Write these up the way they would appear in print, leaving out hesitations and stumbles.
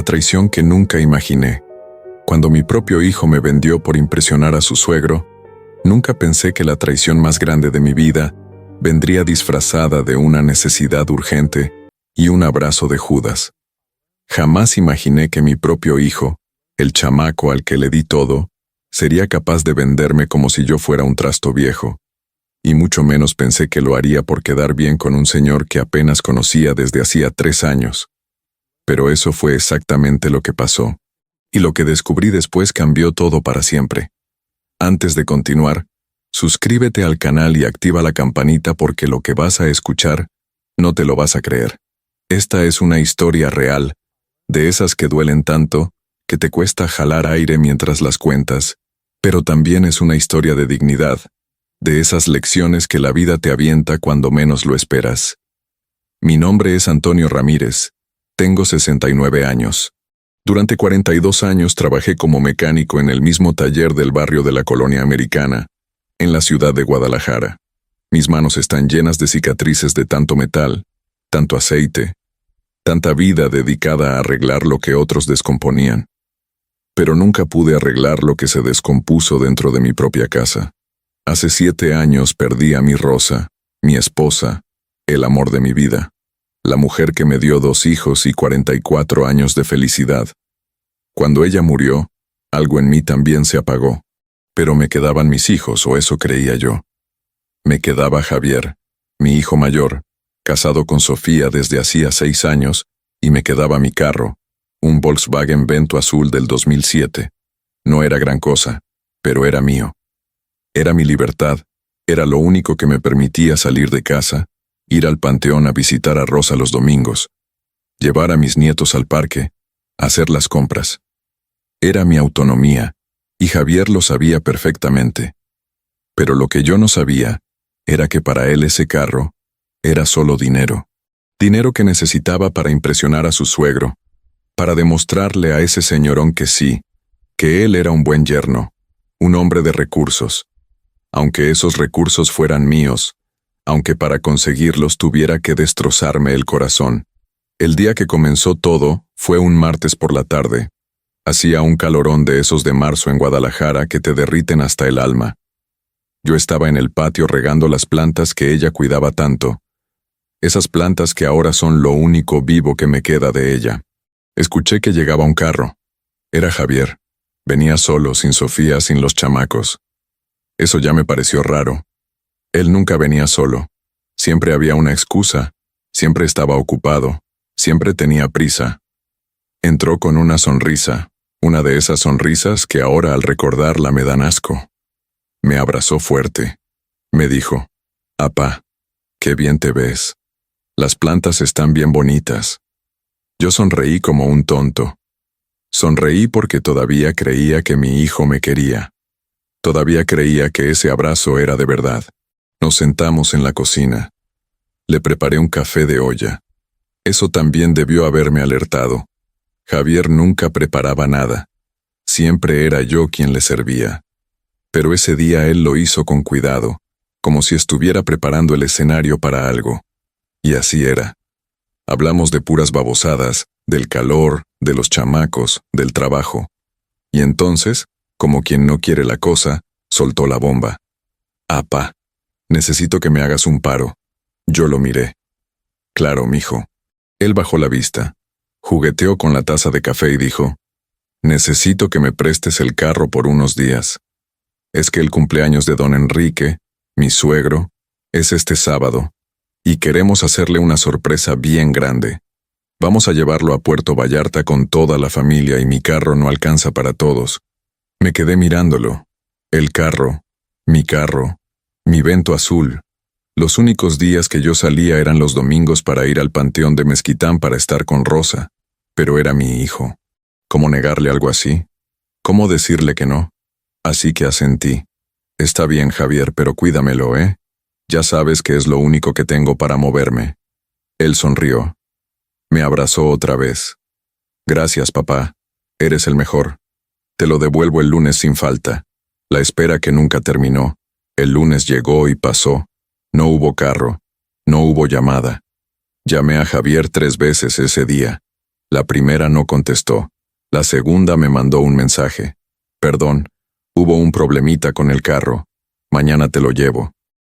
La traición que nunca imaginé. Cuando mi propio hijo me vendió por impresionar a su suegro, nunca pensé que la traición más grande de mi vida vendría disfrazada de una necesidad urgente y un abrazo de Judas. Jamás imaginé que mi propio hijo, el chamaco al que le di todo, sería capaz de venderme como si yo fuera un trasto viejo. Y mucho menos pensé que lo haría por quedar bien con un señor que apenas conocía desde hacía 3 años. Pero eso fue exactamente lo que pasó. Y lo que descubrí después cambió todo para siempre. Antes de continuar, suscríbete al canal y activa la campanita porque lo que vas a escuchar no te lo vas a creer. Esta es una historia real, de esas que duelen tanto que te cuesta jalar aire mientras las cuentas, pero también es una historia de dignidad, de esas lecciones que la vida te avienta cuando menos lo esperas. Mi nombre es Antonio Ramírez, tengo 69 años. Durante 42 años trabajé como mecánico en el mismo taller del barrio de la Colonia Americana, en la ciudad de Guadalajara. Mis manos están llenas de cicatrices de tanto metal, tanto aceite, tanta vida dedicada a arreglar lo que otros descomponían. Pero nunca pude arreglar lo que se descompuso dentro de mi propia casa. Hace 7 años perdí a mi Rosa, mi esposa, el amor de mi vida, la mujer que me dio 2 hijos y 44 años de felicidad. Cuando ella murió, algo en mí también se apagó, pero me quedaban mis hijos, o eso creía yo. Me quedaba Javier, mi hijo mayor, casado con Sofía desde hacía 6 años, y me quedaba mi carro, un Volkswagen Vento azul del 2007. No era gran cosa, pero era mío. Era mi libertad, era lo único que me permitía salir de casa, ir al panteón a visitar a Rosa los domingos, llevar a mis nietos al parque, hacer las compras. Era mi autonomía, y Javier lo sabía perfectamente. Pero lo que yo no sabía era que para él ese carro era solo dinero. Dinero que necesitaba para impresionar a su suegro, para demostrarle a ese señorón que sí, que él era un buen yerno, un hombre de recursos. Aunque esos recursos fueran míos, aunque para conseguirlos tuviera que destrozarme el corazón. El día que comenzó todo fue un martes por la tarde. Hacía un calorón de esos de marzo en Guadalajara que te derriten hasta el alma. Yo estaba en el patio regando las plantas que ella cuidaba tanto. Esas plantas que ahora son lo único vivo que me queda de ella. Escuché que llegaba un carro. Era Javier. Venía solo, sin Sofía, sin los chamacos. Eso ya me pareció raro. Él nunca venía solo. Siempre había una excusa. Siempre estaba ocupado. Siempre tenía prisa. Entró con una sonrisa, una de esas sonrisas que ahora al recordarla me dan asco. Me abrazó fuerte. Me dijo, «Apá, qué bien te ves. Las plantas están bien bonitas». Yo sonreí como un tonto. Sonreí porque todavía creía que mi hijo me quería. Todavía creía que ese abrazo era de verdad. Nos sentamos en la cocina. Le preparé un café de olla. Eso también debió haberme alertado. Javier nunca preparaba nada. Siempre era yo quien le servía. Pero ese día él lo hizo con cuidado, como si estuviera preparando el escenario para algo. Y así era. Hablamos de puras babosadas, del calor, de los chamacos, del trabajo. Y entonces, como quien no quiere la cosa, soltó la bomba. «Apá, necesito que me hagas un paro». Yo lo miré. «Claro, mijo». Él bajó la vista, jugueteó con la taza de café y dijo, «Necesito que me prestes el carro por unos días. Es que el cumpleaños de don Enrique, mi suegro, es este sábado, y queremos hacerle una sorpresa bien grande. Vamos a llevarlo a Puerto Vallarta con toda la familia y mi carro no alcanza para todos». Me quedé mirándolo. El carro, mi Vento azul. Los únicos días que yo salía eran los domingos para ir al panteón de Mezquitán para estar con Rosa, pero era mi hijo. ¿Cómo negarle algo así? ¿Cómo decirle que no? Así que asentí. «Está bien, Javier, pero cuídamelo, ¿eh? Ya sabes que es lo único que tengo para moverme». Él sonrió. Me abrazó otra vez. «Gracias, papá. Eres el mejor. Te lo devuelvo el lunes sin falta». La espera que nunca terminó. El lunes llegó y pasó. No hubo carro. No hubo llamada. Llamé a Javier 3 veces ese día. La primera no contestó. La segunda me mandó un mensaje. Perdón, hubo un problemita con el carro. Mañana te lo llevo.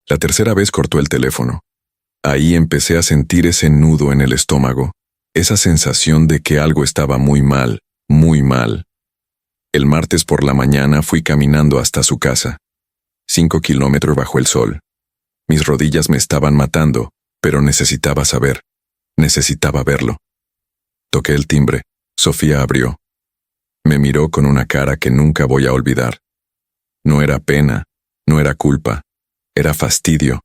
La tercera vez cortó el teléfono. Ahí empecé a sentir ese nudo en el estómago, esa sensación de que algo estaba muy mal, muy mal. El martes por la mañana fui caminando hasta su casa. 5 kilómetros bajo el sol. Mis rodillas me estaban matando, pero necesitaba saber. Necesitaba verlo. Toqué el timbre. Sofía abrió. Me miró con una cara que nunca voy a olvidar. No era pena, no era culpa, era fastidio,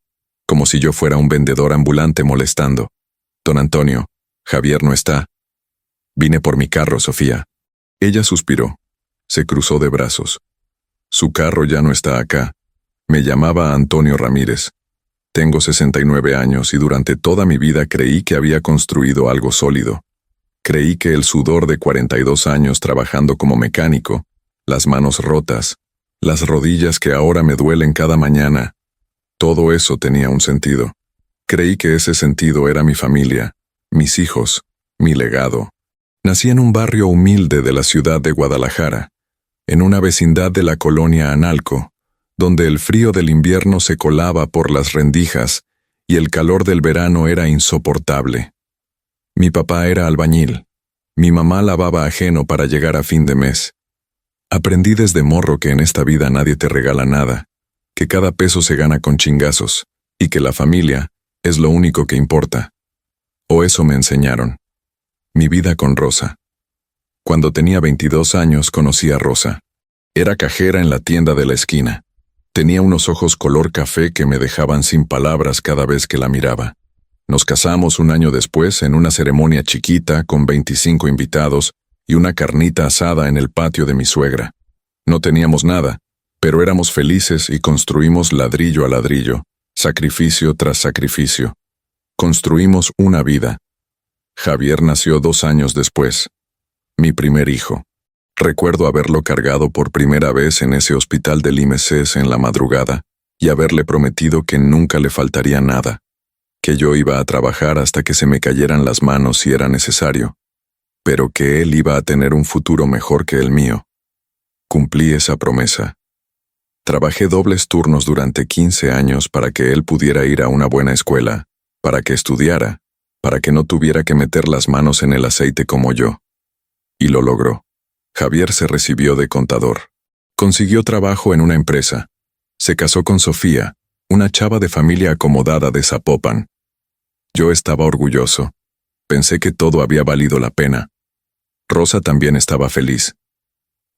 como si yo fuera un vendedor ambulante molestando. Don Antonio, Javier no está. Vine por mi carro, Sofía. Ella suspiró. Se cruzó de brazos. Su carro ya no está acá. Me llamaba Antonio Ramírez. Tengo 69 años y durante toda mi vida creí que había construido algo sólido. Creí que el sudor de 42 años trabajando como mecánico, las manos rotas, las rodillas que ahora me duelen cada mañana, todo eso tenía un sentido. Creí que ese sentido era mi familia, mis hijos, mi legado. Nací en un barrio humilde de la ciudad de Guadalajara, en una vecindad de la colonia Analco, donde el frío del invierno se colaba por las rendijas y el calor del verano era insoportable. Mi papá era albañil. Mi mamá lavaba ajeno para llegar a fin de mes. Aprendí desde morro que en esta vida nadie te regala nada, que cada peso se gana con chingazos, y que la familia es lo único que importa. O eso me enseñaron. Mi vida con Rosa. Cuando tenía 22 años conocí a Rosa. Era cajera en la tienda de la esquina. Tenía unos ojos color café que me dejaban sin palabras cada vez que la miraba. Nos casamos un año después en una ceremonia chiquita con 25 invitados y una carnita asada en el patio de mi suegra. No teníamos nada, pero éramos felices y construimos ladrillo a ladrillo, sacrificio tras sacrificio. Construimos una vida. Javier nació 2 años después. Mi primer hijo. Recuerdo haberlo cargado por primera vez en ese hospital del IMSS en la madrugada y haberle prometido que nunca le faltaría nada, que yo iba a trabajar hasta que se me cayeran las manos si era necesario, pero que él iba a tener un futuro mejor que el mío. Cumplí esa promesa. Trabajé dobles turnos durante 15 años para que él pudiera ir a una buena escuela, para que estudiara, para que no tuviera que meter las manos en el aceite como yo. Y lo logró. Javier se recibió de contador. Consiguió trabajo en una empresa. Se casó con Sofía, una chava de familia acomodada de Zapopan. Yo estaba orgulloso. Pensé que todo había valido la pena. Rosa también estaba feliz.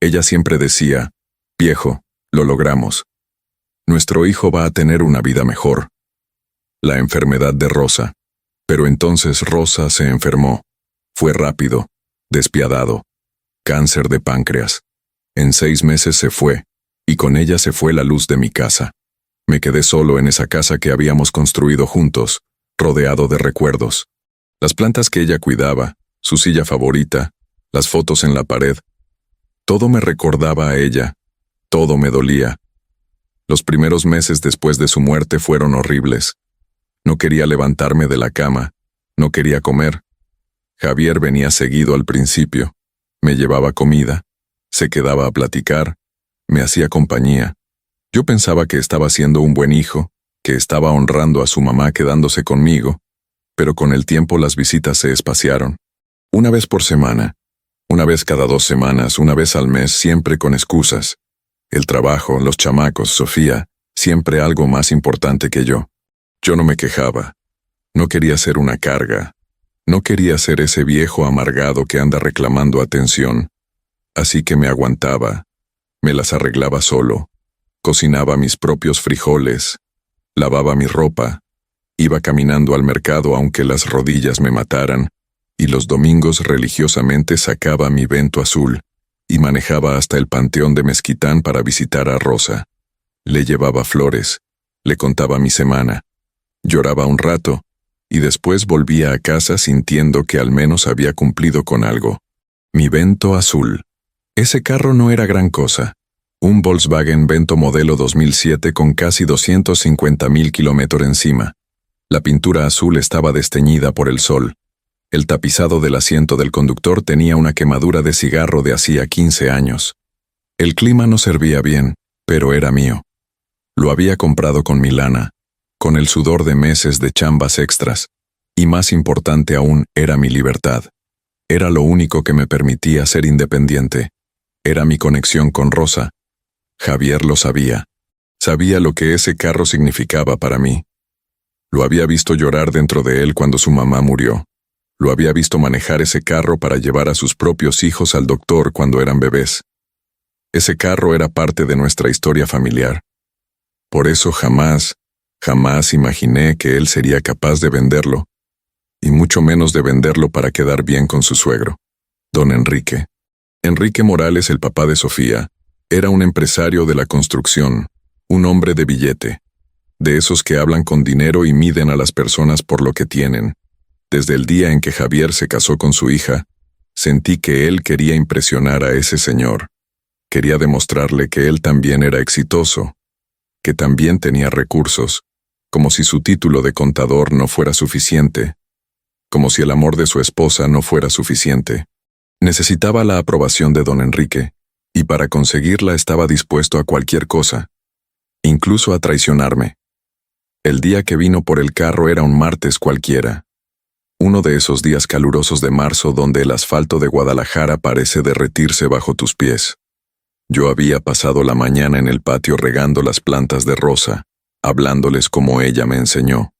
Ella siempre decía, viejo, lo logramos. Nuestro hijo va a tener una vida mejor. La enfermedad de Rosa. Pero entonces Rosa se enfermó. Fue rápido, despiadado. Cáncer de páncreas. En 6 meses se fue, y con ella se fue la luz de mi casa. Me quedé solo en esa casa que habíamos construido juntos, rodeado de recuerdos. Las plantas que ella cuidaba, su silla favorita, las fotos en la pared. Todo me recordaba a ella, todo me dolía. Los primeros meses después de su muerte fueron horribles. No quería levantarme de la cama, no quería comer. Javier venía seguido al principio. Me llevaba comida, se quedaba a platicar, me hacía compañía. Yo pensaba que estaba siendo un buen hijo, que estaba honrando a su mamá quedándose conmigo, pero con el tiempo las visitas se espaciaron. Una vez por semana, una vez cada 2 semanas, una vez al mes, siempre con excusas. El trabajo, los chamacos, Sofía, siempre algo más importante que yo. Yo no me quejaba. No quería ser una carga. No quería ser ese viejo amargado que anda reclamando atención. Así que me aguantaba. Me las arreglaba solo. Cocinaba mis propios frijoles. Lavaba mi ropa. Iba caminando al mercado aunque las rodillas me mataran. Y los domingos religiosamente sacaba mi Vento azul. Y manejaba hasta el panteón de Mezquitán para visitar a Rosa. Le llevaba flores. Le contaba mi semana. Lloraba un rato. Y después volvía a casa sintiendo que al menos había cumplido con algo. Mi Vento azul. Ese carro no era gran cosa. Un Volkswagen Vento modelo 2007 con casi 250.000 kilómetros encima. La pintura azul estaba desteñida por el sol. El tapizado del asiento del conductor tenía una quemadura de cigarro de hacía 15 años. El clima no servía bien, pero era mío. Lo había comprado con mi lana, con el sudor de meses de chambas extras, y más importante aún era mi libertad. Era lo único que me permitía ser independiente. Era mi conexión con Rosa. Javier lo sabía. Sabía lo que ese carro significaba para mí. Lo había visto llorar dentro de él cuando su mamá murió. Lo había visto manejar ese carro para llevar a sus propios hijos al doctor cuando eran bebés. Ese carro era parte de nuestra historia familiar. Por eso jamás imaginé que él sería capaz de venderlo, y mucho menos de venderlo para quedar bien con su suegro, don Enrique. Enrique Morales, el papá de Sofía, era un empresario de la construcción, un hombre de billete, de esos que hablan con dinero y miden a las personas por lo que tienen. Desde el día en que Javier se casó con su hija, sentí que él quería impresionar a ese señor. Quería demostrarle que él también era exitoso, que también tenía recursos, como si su título de contador no fuera suficiente, como si el amor de su esposa no fuera suficiente. Necesitaba la aprobación de don Enrique, y para conseguirla estaba dispuesto a cualquier cosa, incluso a traicionarme. El día que vino por el carro era un martes cualquiera. Uno de esos días calurosos de marzo donde el asfalto de Guadalajara parece derretirse bajo tus pies. Yo había pasado la mañana en el patio regando las plantas de Rosa, hablándoles como ella me enseñó.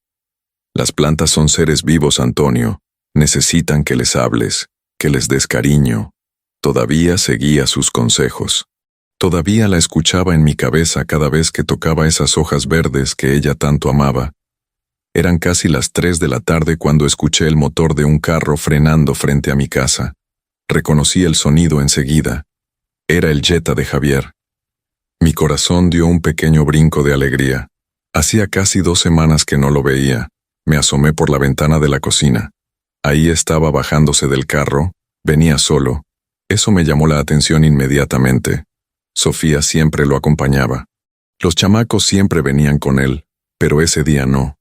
Las plantas son seres vivos, Antonio. Necesitan que les hables, que les des cariño. Todavía seguía sus consejos. Todavía la escuchaba en mi cabeza cada vez que tocaba esas hojas verdes que ella tanto amaba. Eran casi las 3 de la tarde cuando escuché el motor de un carro frenando frente a mi casa. Reconocí el sonido enseguida. Era el Jetta de Javier. Mi corazón dio un pequeño brinco de alegría. Hacía casi 2 semanas que no lo veía. Me asomé por la ventana de la cocina. Ahí estaba bajándose del carro. Venía solo. Eso me llamó la atención inmediatamente. Sofía siempre lo acompañaba. Los chamacos siempre venían con él, pero ese día no.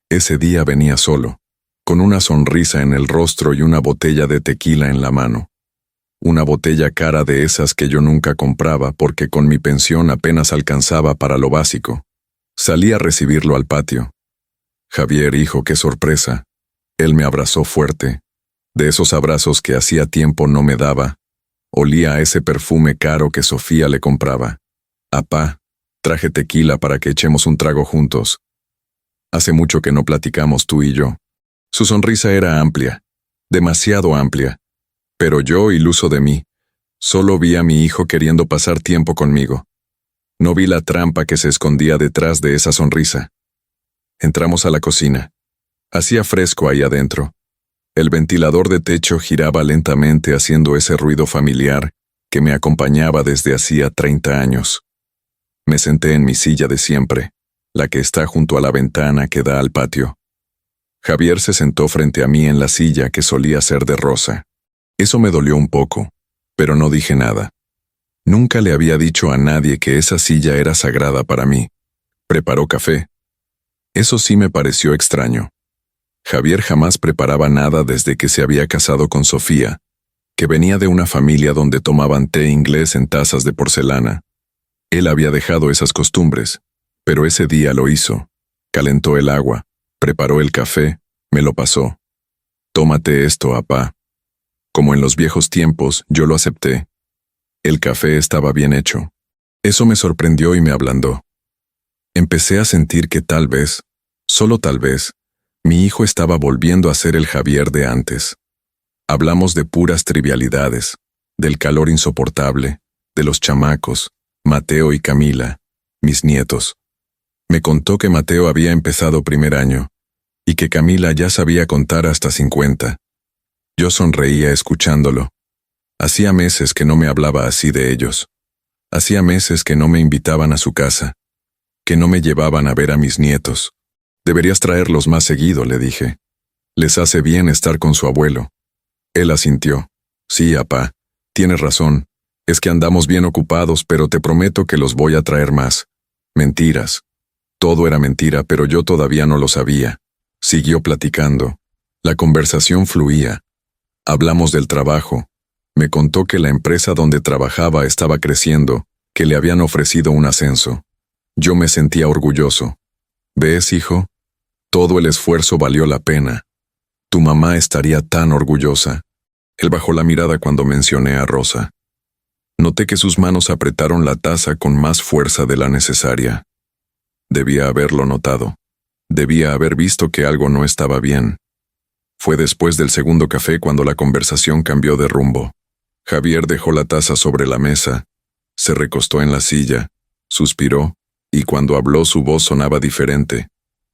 Ese día venía solo, con una sonrisa en el rostro y una botella de tequila en la mano. Una botella cara de esas que yo nunca compraba porque con mi pensión apenas alcanzaba para lo básico. Salí a recibirlo al patio. Javier, hijo, qué sorpresa. Él me abrazó fuerte. De esos abrazos que hacía tiempo no me daba. Olía a ese perfume caro que Sofía le compraba. Apá, traje tequila para que echemos un trago juntos. Hace mucho que no platicamos tú y yo. Su sonrisa era amplia, demasiado amplia. Pero yo, iluso de mí, solo vi a mi hijo queriendo pasar tiempo conmigo. No vi la trampa que se escondía detrás de esa sonrisa. Entramos a la cocina. Hacía fresco ahí adentro. El ventilador de techo giraba lentamente haciendo ese ruido familiar que me acompañaba desde hacía 30 años. Me senté en mi silla de siempre, la que está junto a la ventana que da al patio. Javier se sentó frente a mí en la silla que solía ser de Rosa. Eso me dolió un poco, pero no dije nada. Nunca le había dicho a nadie que esa silla era sagrada para mí. Preparó café. Eso sí me pareció extraño. Javier jamás preparaba nada desde que se había casado con Sofía, que venía de una familia donde tomaban té inglés en tazas de porcelana. Él había dejado esas costumbres, pero ese día lo hizo. Calentó el agua, preparó el café, me lo pasó. Tómate esto, apá. Como en los viejos tiempos, yo lo acepté. El café estaba bien hecho. Eso me sorprendió y me ablandó. Empecé a sentir que tal vez, solo tal vez, mi hijo estaba volviendo a ser el Javier de antes. Hablamos de puras trivialidades, del calor insoportable, de los chamacos, Mateo y Camila, mis nietos. Me contó que Mateo había empezado primer año, y que Camila ya sabía contar hasta 50. Yo sonreía escuchándolo. Hacía meses que no me hablaba así de ellos. Hacía meses que no me invitaban a su casa, que no me llevaban a ver a mis nietos. Deberías traerlos más seguido, le dije. Les hace bien estar con su abuelo. Él asintió. Sí, apá, tienes razón. Es que andamos bien ocupados, pero te prometo que los voy a traer más. Mentiras. Todo era mentira, pero yo todavía no lo sabía. Siguió platicando. La conversación fluía. Hablamos del trabajo. Me contó que la empresa donde trabajaba estaba creciendo, que le habían ofrecido un ascenso. Yo me sentía orgulloso. ¿Ves, hijo? Todo el esfuerzo valió la pena. Tu mamá estaría tan orgullosa. Él bajó la mirada cuando mencioné a Rosa. Noté que sus manos apretaron la taza con más fuerza de la necesaria. Debía haberlo notado. Debía haber visto que algo no estaba bien. Fue después del segundo café cuando la conversación cambió de rumbo. Javier dejó la taza sobre la mesa, se recostó en la silla, suspiró, y cuando habló su voz sonaba diferente,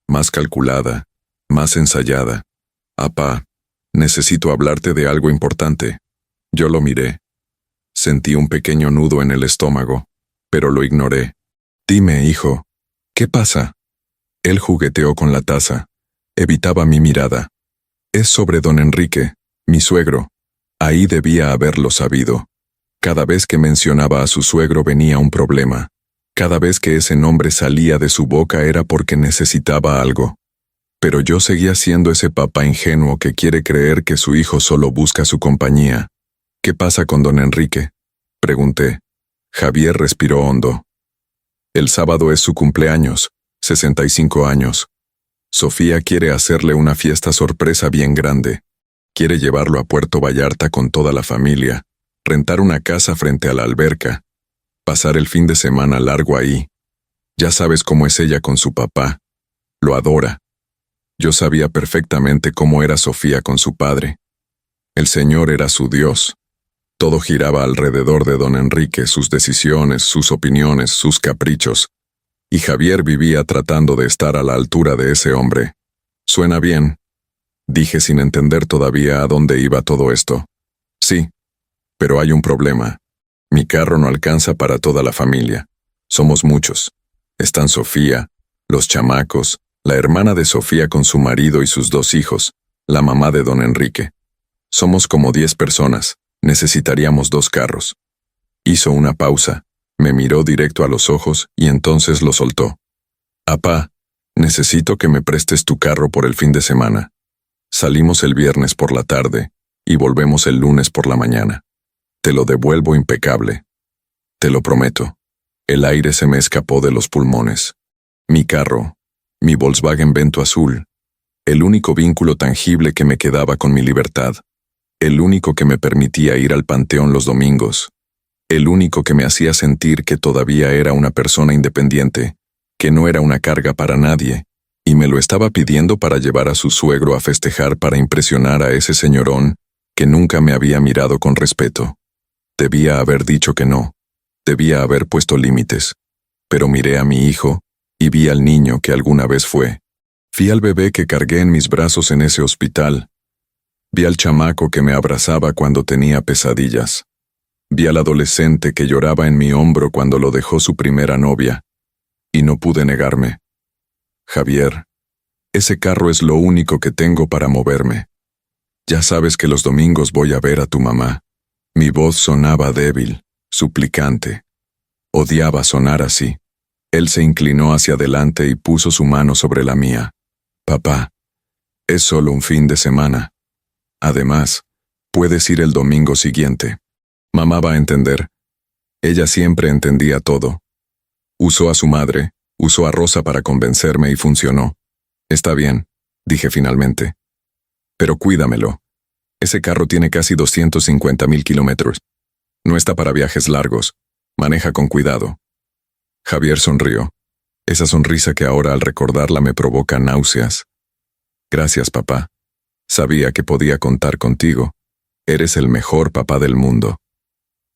más calculada, más ensayada. «Apá, necesito hablarte de algo importante». Yo lo miré. Sentí un pequeño nudo en el estómago, pero lo ignoré. «Dime, hijo, ¿qué pasa?» Él jugueteó con la taza. Evitaba mi mirada. «Es sobre don Enrique, mi suegro». Ahí debía haberlo sabido. Cada vez que mencionaba a su suegro venía un problema. Cada vez que ese nombre salía de su boca era porque necesitaba algo. Pero yo seguía siendo ese papá ingenuo que quiere creer que su hijo solo busca su compañía. «¿Qué pasa con don Enrique?», pregunté. Javier respiró hondo. «El sábado es su cumpleaños, 65 años. Sofía quiere hacerle una fiesta sorpresa bien grande. Quiere llevarlo a Puerto Vallarta con toda la familia, rentar una casa frente a la alberca, pasar el fin de semana largo ahí. Ya sabes cómo es ella con su papá. Lo adora. Yo sabía perfectamente cómo era Sofía con su padre. El Señor era su Dios. Todo giraba alrededor de don Enrique, sus decisiones, sus opiniones, sus caprichos. Y Javier vivía tratando de estar a la altura de ese hombre. «¿Suena bien?», dije sin entender todavía a dónde iba todo esto. «Sí, pero hay un problema. Mi carro no alcanza para toda la familia. Somos muchos. Están Sofía, los chamacos, la hermana de Sofía con su marido y sus 2 hijos, la mamá de don Enrique. Somos como 10 personas. Necesitaríamos 2 carros». Hizo una pausa, me miró directo a los ojos y entonces lo soltó. «Apá, necesito que me prestes tu carro por el fin de semana. Salimos el viernes por la tarde y volvemos el lunes por la mañana. Te lo devuelvo impecable. Te lo prometo». El aire se me escapó de los pulmones. Mi carro, mi Volkswagen Vento azul, el único vínculo tangible que me quedaba con mi libertad, el único que me permitía ir al panteón los domingos, el único que me hacía sentir que todavía era una persona independiente, que no era una carga para nadie, y me lo estaba pidiendo para llevar a su suegro a festejar para impresionar a ese señorón que nunca me había mirado con respeto. Debía haber dicho que no, debía haber puesto límites, pero miré a mi hijo y vi al niño que alguna vez fue. Vi al bebé que cargué en mis brazos en ese hospital. Vi al chamaco que me abrazaba cuando tenía pesadillas. Vi al adolescente que lloraba en mi hombro cuando lo dejó su primera novia. Y no pude negarme. «Javier, ese carro es lo único que tengo para moverme. Ya sabes que los domingos voy a ver a tu mamá». Mi voz sonaba débil, suplicante. Odiaba sonar así. Él se inclinó hacia adelante y puso su mano sobre la mía. «Papá, es solo un fin de semana. Además, puedes ir el domingo siguiente. Mamá va a entender». Ella siempre entendía todo. Usó a su madre, usó a Rosa para convencerme y funcionó. «Está bien», dije finalmente. «Pero cuídamelo. Ese carro tiene casi 250,000 kilómetros. No está para viajes largos. Maneja con cuidado». Javier sonrió. Esa sonrisa que ahora al recordarla me provoca náuseas. «Gracias, papá. Sabía que podía contar contigo. Eres el mejor papá del mundo».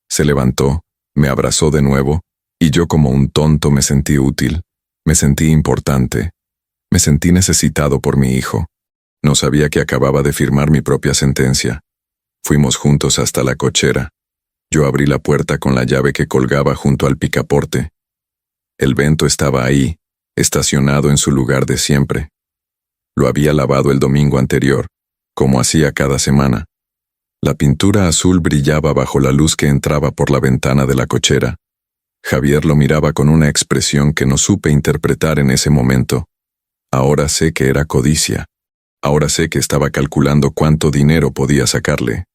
Se levantó, me abrazó de nuevo, y yo como un tonto me sentí útil, me sentí importante, me sentí necesitado por mi hijo. No sabía que acababa de firmar mi propia sentencia. Fuimos juntos hasta la cochera. Yo abrí la puerta con la llave que colgaba junto al picaporte. El Vento estaba ahí, estacionado en su lugar de siempre. Lo había lavado el domingo anterior, como hacía cada semana. La pintura azul brillaba bajo la luz que entraba por la ventana de la cochera. Javier lo miraba con una expresión que no supe interpretar en ese momento. Ahora sé que era codicia. Ahora sé que estaba calculando cuánto dinero podía sacarle.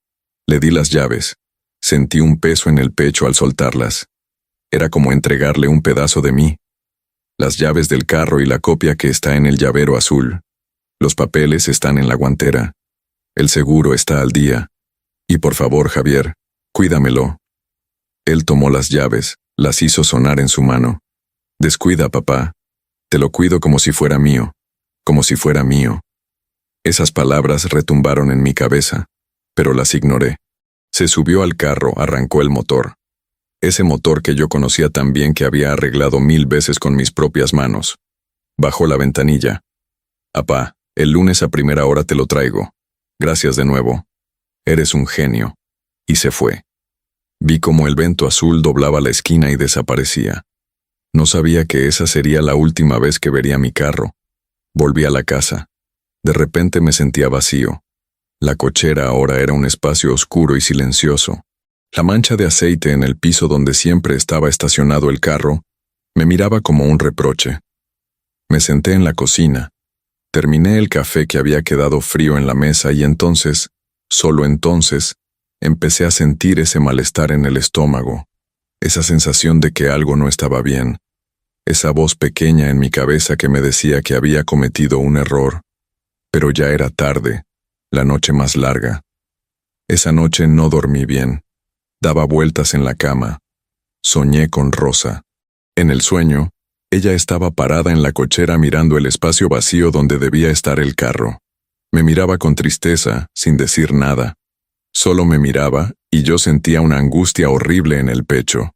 Le di las llaves. Sentí un peso en el pecho al soltarlas. Era como entregarle un pedazo de mí. Las llaves del carro y la copia que está en el llavero azul. Los papeles están en la guantera. El seguro está al día. Y por favor, Javier, cuídamelo. Él tomó las llaves, las hizo sonar en su mano. Descuida, papá. Te lo cuido como si fuera mío. Como si fuera mío. Esas palabras retumbaron en mi cabeza, pero las ignoré. Se subió al carro, arrancó el motor. Ese motor que yo conocía tan bien que había arreglado 1000 veces con mis propias manos. Bajó la ventanilla. Apá, el lunes a primera hora te lo traigo. Gracias de nuevo. Eres un genio. Y se fue. Vi cómo el vento azul doblaba la esquina y desaparecía. No sabía que esa sería la última vez que vería mi carro. Volví a la casa. De repente me sentía vacío. La cochera ahora era un espacio oscuro y silencioso. La mancha de aceite en el piso donde siempre estaba estacionado el carro me miraba como un reproche. Me senté en la cocina. Terminé el café que había quedado frío en la mesa y entonces, solo entonces, empecé a sentir ese malestar en el estómago, esa sensación de que algo no estaba bien, esa voz pequeña en mi cabeza que me decía que había cometido un error. Pero ya era tarde, la noche más larga. Esa noche no dormí bien. Daba vueltas en la cama. Soñé con Rosa. En el sueño, ella estaba parada en la cochera mirando el espacio vacío donde debía estar el carro. Me miraba con tristeza, sin decir nada. Solo me miraba, y yo sentía una angustia horrible en el pecho.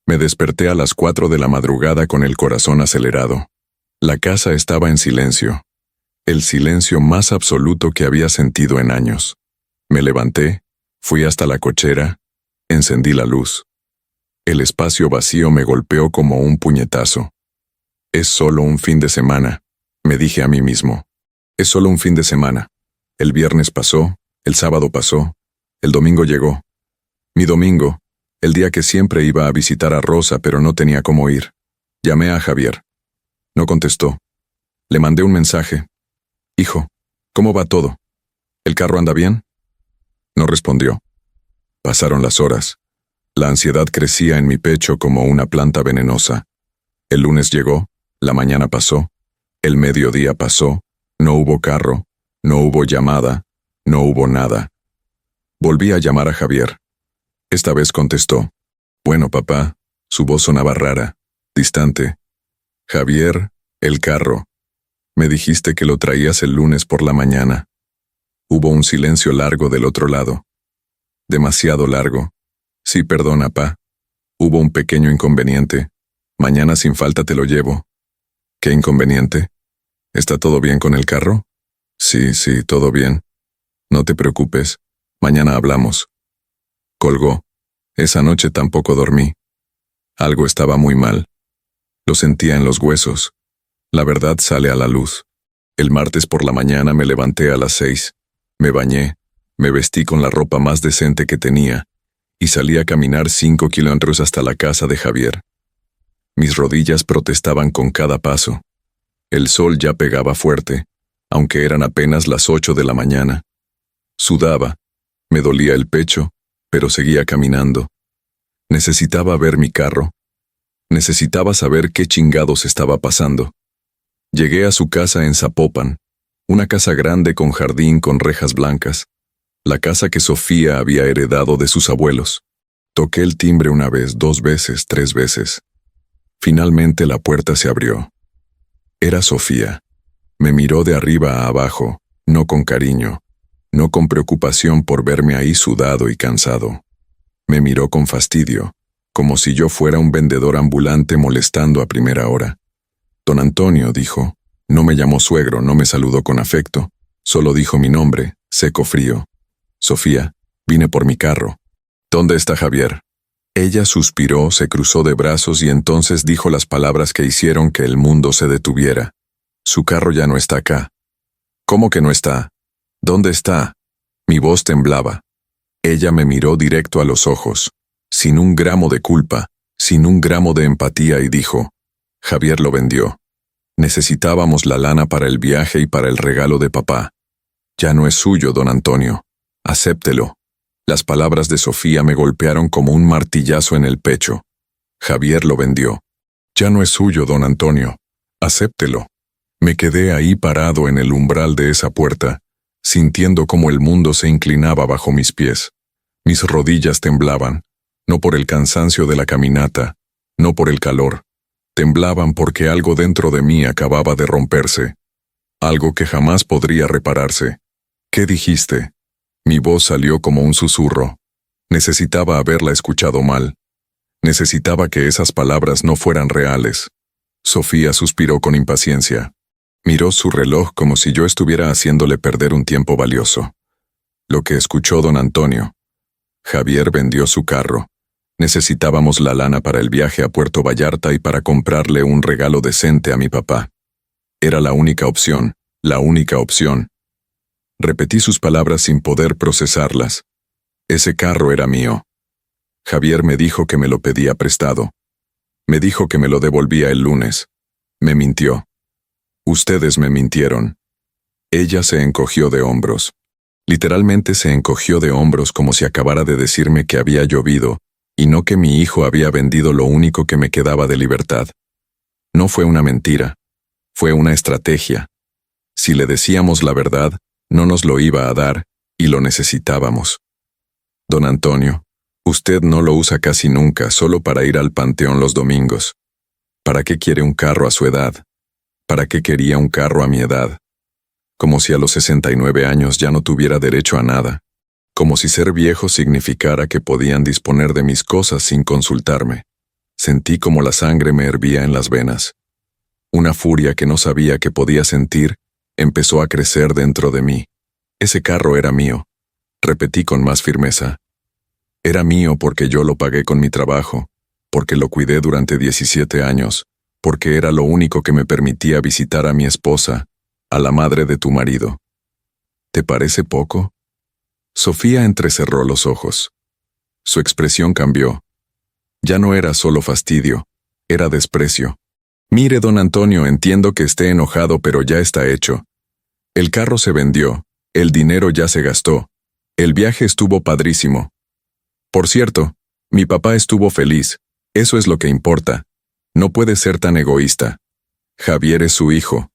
Me desperté a las 4 de la madrugada con el corazón acelerado. La casa estaba en silencio. El silencio más absoluto que había sentido en años. Me levanté, fui hasta la cochera, encendí la luz. El espacio vacío me golpeó como un puñetazo. Es solo un fin de semana, me dije a mí mismo. Es solo un fin de semana. El viernes pasó, el sábado pasó, el domingo llegó. Mi domingo, el día que siempre iba a visitar a Rosa pero no tenía cómo ir. Llamé a Javier. No contestó. Le mandé un mensaje. Hijo, ¿cómo va todo? ¿El carro anda bien? No respondió. Pasaron las horas. La ansiedad crecía en mi pecho como una planta venenosa. El lunes llegó, la mañana pasó, el mediodía pasó, no hubo carro, no hubo llamada, no hubo nada. Volví a llamar a Javier. Esta vez contestó. Bueno, papá, su voz sonaba rara, distante. Javier, el carro. Me dijiste que lo traías el lunes por la mañana. Hubo un silencio largo del otro lado. Demasiado largo. Sí, perdona, pa. Hubo un pequeño inconveniente. Mañana sin falta te lo llevo. ¿Qué inconveniente? ¿Está todo bien con el carro? Sí, todo bien. No te preocupes. Mañana hablamos. Colgó. Esa noche tampoco dormí. Algo estaba muy mal. Lo sentía en los huesos. La verdad sale a la luz. El martes por la mañana me levanté a las 6. Me bañé. Me vestí con la ropa más decente que tenía y salí a caminar 5 kilómetros hasta la casa de Javier. Mis rodillas protestaban con cada paso. El sol ya pegaba fuerte, aunque eran apenas las 8 de la mañana. Sudaba, me dolía el pecho, pero seguía caminando. Necesitaba ver mi carro. Necesitaba saber qué chingados estaba pasando. Llegué a su casa en Zapopan, una casa grande con jardín con rejas blancas. La casa que Sofía había heredado de sus abuelos. Toqué el timbre una vez, 2 veces, 3 veces. Finalmente la puerta se abrió. Era Sofía. Me miró de arriba a abajo, no con cariño, no con preocupación por verme ahí sudado y cansado. Me miró con fastidio, como si yo fuera un vendedor ambulante molestando a primera hora. Don Antonio, dijo. No me llamó suegro, no me saludó con afecto, solo dijo mi nombre, seco frío. Sofía, vine por mi carro. ¿Dónde está Javier? Ella suspiró, se cruzó de brazos y entonces dijo las palabras que hicieron que el mundo se detuviera. Su carro ya no está acá. ¿Cómo que no está? ¿Dónde está? Mi voz temblaba. Ella me miró directo a los ojos, sin un gramo de culpa, sin un gramo de empatía y dijo, Javier lo vendió. Necesitábamos la lana para el viaje y para el regalo de papá. Ya no es suyo, don Antonio. Acéptelo. Las palabras de Sofía me golpearon como un martillazo en el pecho. Javier lo vendió. Ya no es suyo, don Antonio. Acéptelo. Me quedé ahí parado en el umbral de esa puerta, sintiendo cómo el mundo se inclinaba bajo mis pies. Mis rodillas temblaban, no por el cansancio de la caminata, no por el calor. Temblaban porque algo dentro de mí acababa de romperse. Algo que jamás podría repararse. ¿Qué dijiste? Mi voz salió como un susurro. Necesitaba haberla escuchado mal. Necesitaba que esas palabras no fueran reales. Sofía suspiró con impaciencia. Miró su reloj como si yo estuviera haciéndole perder un tiempo valioso. Lo que escuchó don Antonio. Javier vendió su carro. Necesitábamos la lana para el viaje a Puerto Vallarta y para comprarle un regalo decente a mi papá. Era la única opción, la única opción. Repetí sus palabras sin poder procesarlas. Ese carro era mío. Javier me dijo que me lo pedía prestado. Me dijo que me lo devolvía el lunes. Me mintió. Ustedes me mintieron. Ella se encogió de hombros. Literalmente se encogió de hombros como si acabara de decirme que había llovido, y no que mi hijo había vendido lo único que me quedaba de libertad. No fue una mentira. Fue una estrategia. Si le decíamos la verdad, no nos lo iba a dar, y lo necesitábamos. Don Antonio, usted no lo usa casi nunca, solo para ir al panteón los domingos. ¿Para qué quiere un carro a su edad? ¿Para qué quería un carro a mi edad? Como si a los 69 años ya no tuviera derecho a nada. Como si ser viejo significara que podían disponer de mis cosas sin consultarme. Sentí como la sangre me hervía en las venas. Una furia que no sabía que podía sentir empezó a crecer dentro de mí. Ese carro era mío. Repetí con más firmeza. Era mío porque yo lo pagué con mi trabajo, porque lo cuidé durante 17 años, porque era lo único que me permitía visitar a mi esposa, a la madre de tu marido. ¿Te parece poco? Sofía entrecerró los ojos. Su expresión cambió. Ya no era solo fastidio, era desprecio. Mire, don Antonio, entiendo que esté enojado, pero ya está hecho. El carro se vendió, el dinero ya se gastó, el viaje estuvo padrísimo. Por cierto, mi papá estuvo feliz, eso es lo que importa. No puede ser tan egoísta. Javier es su hijo.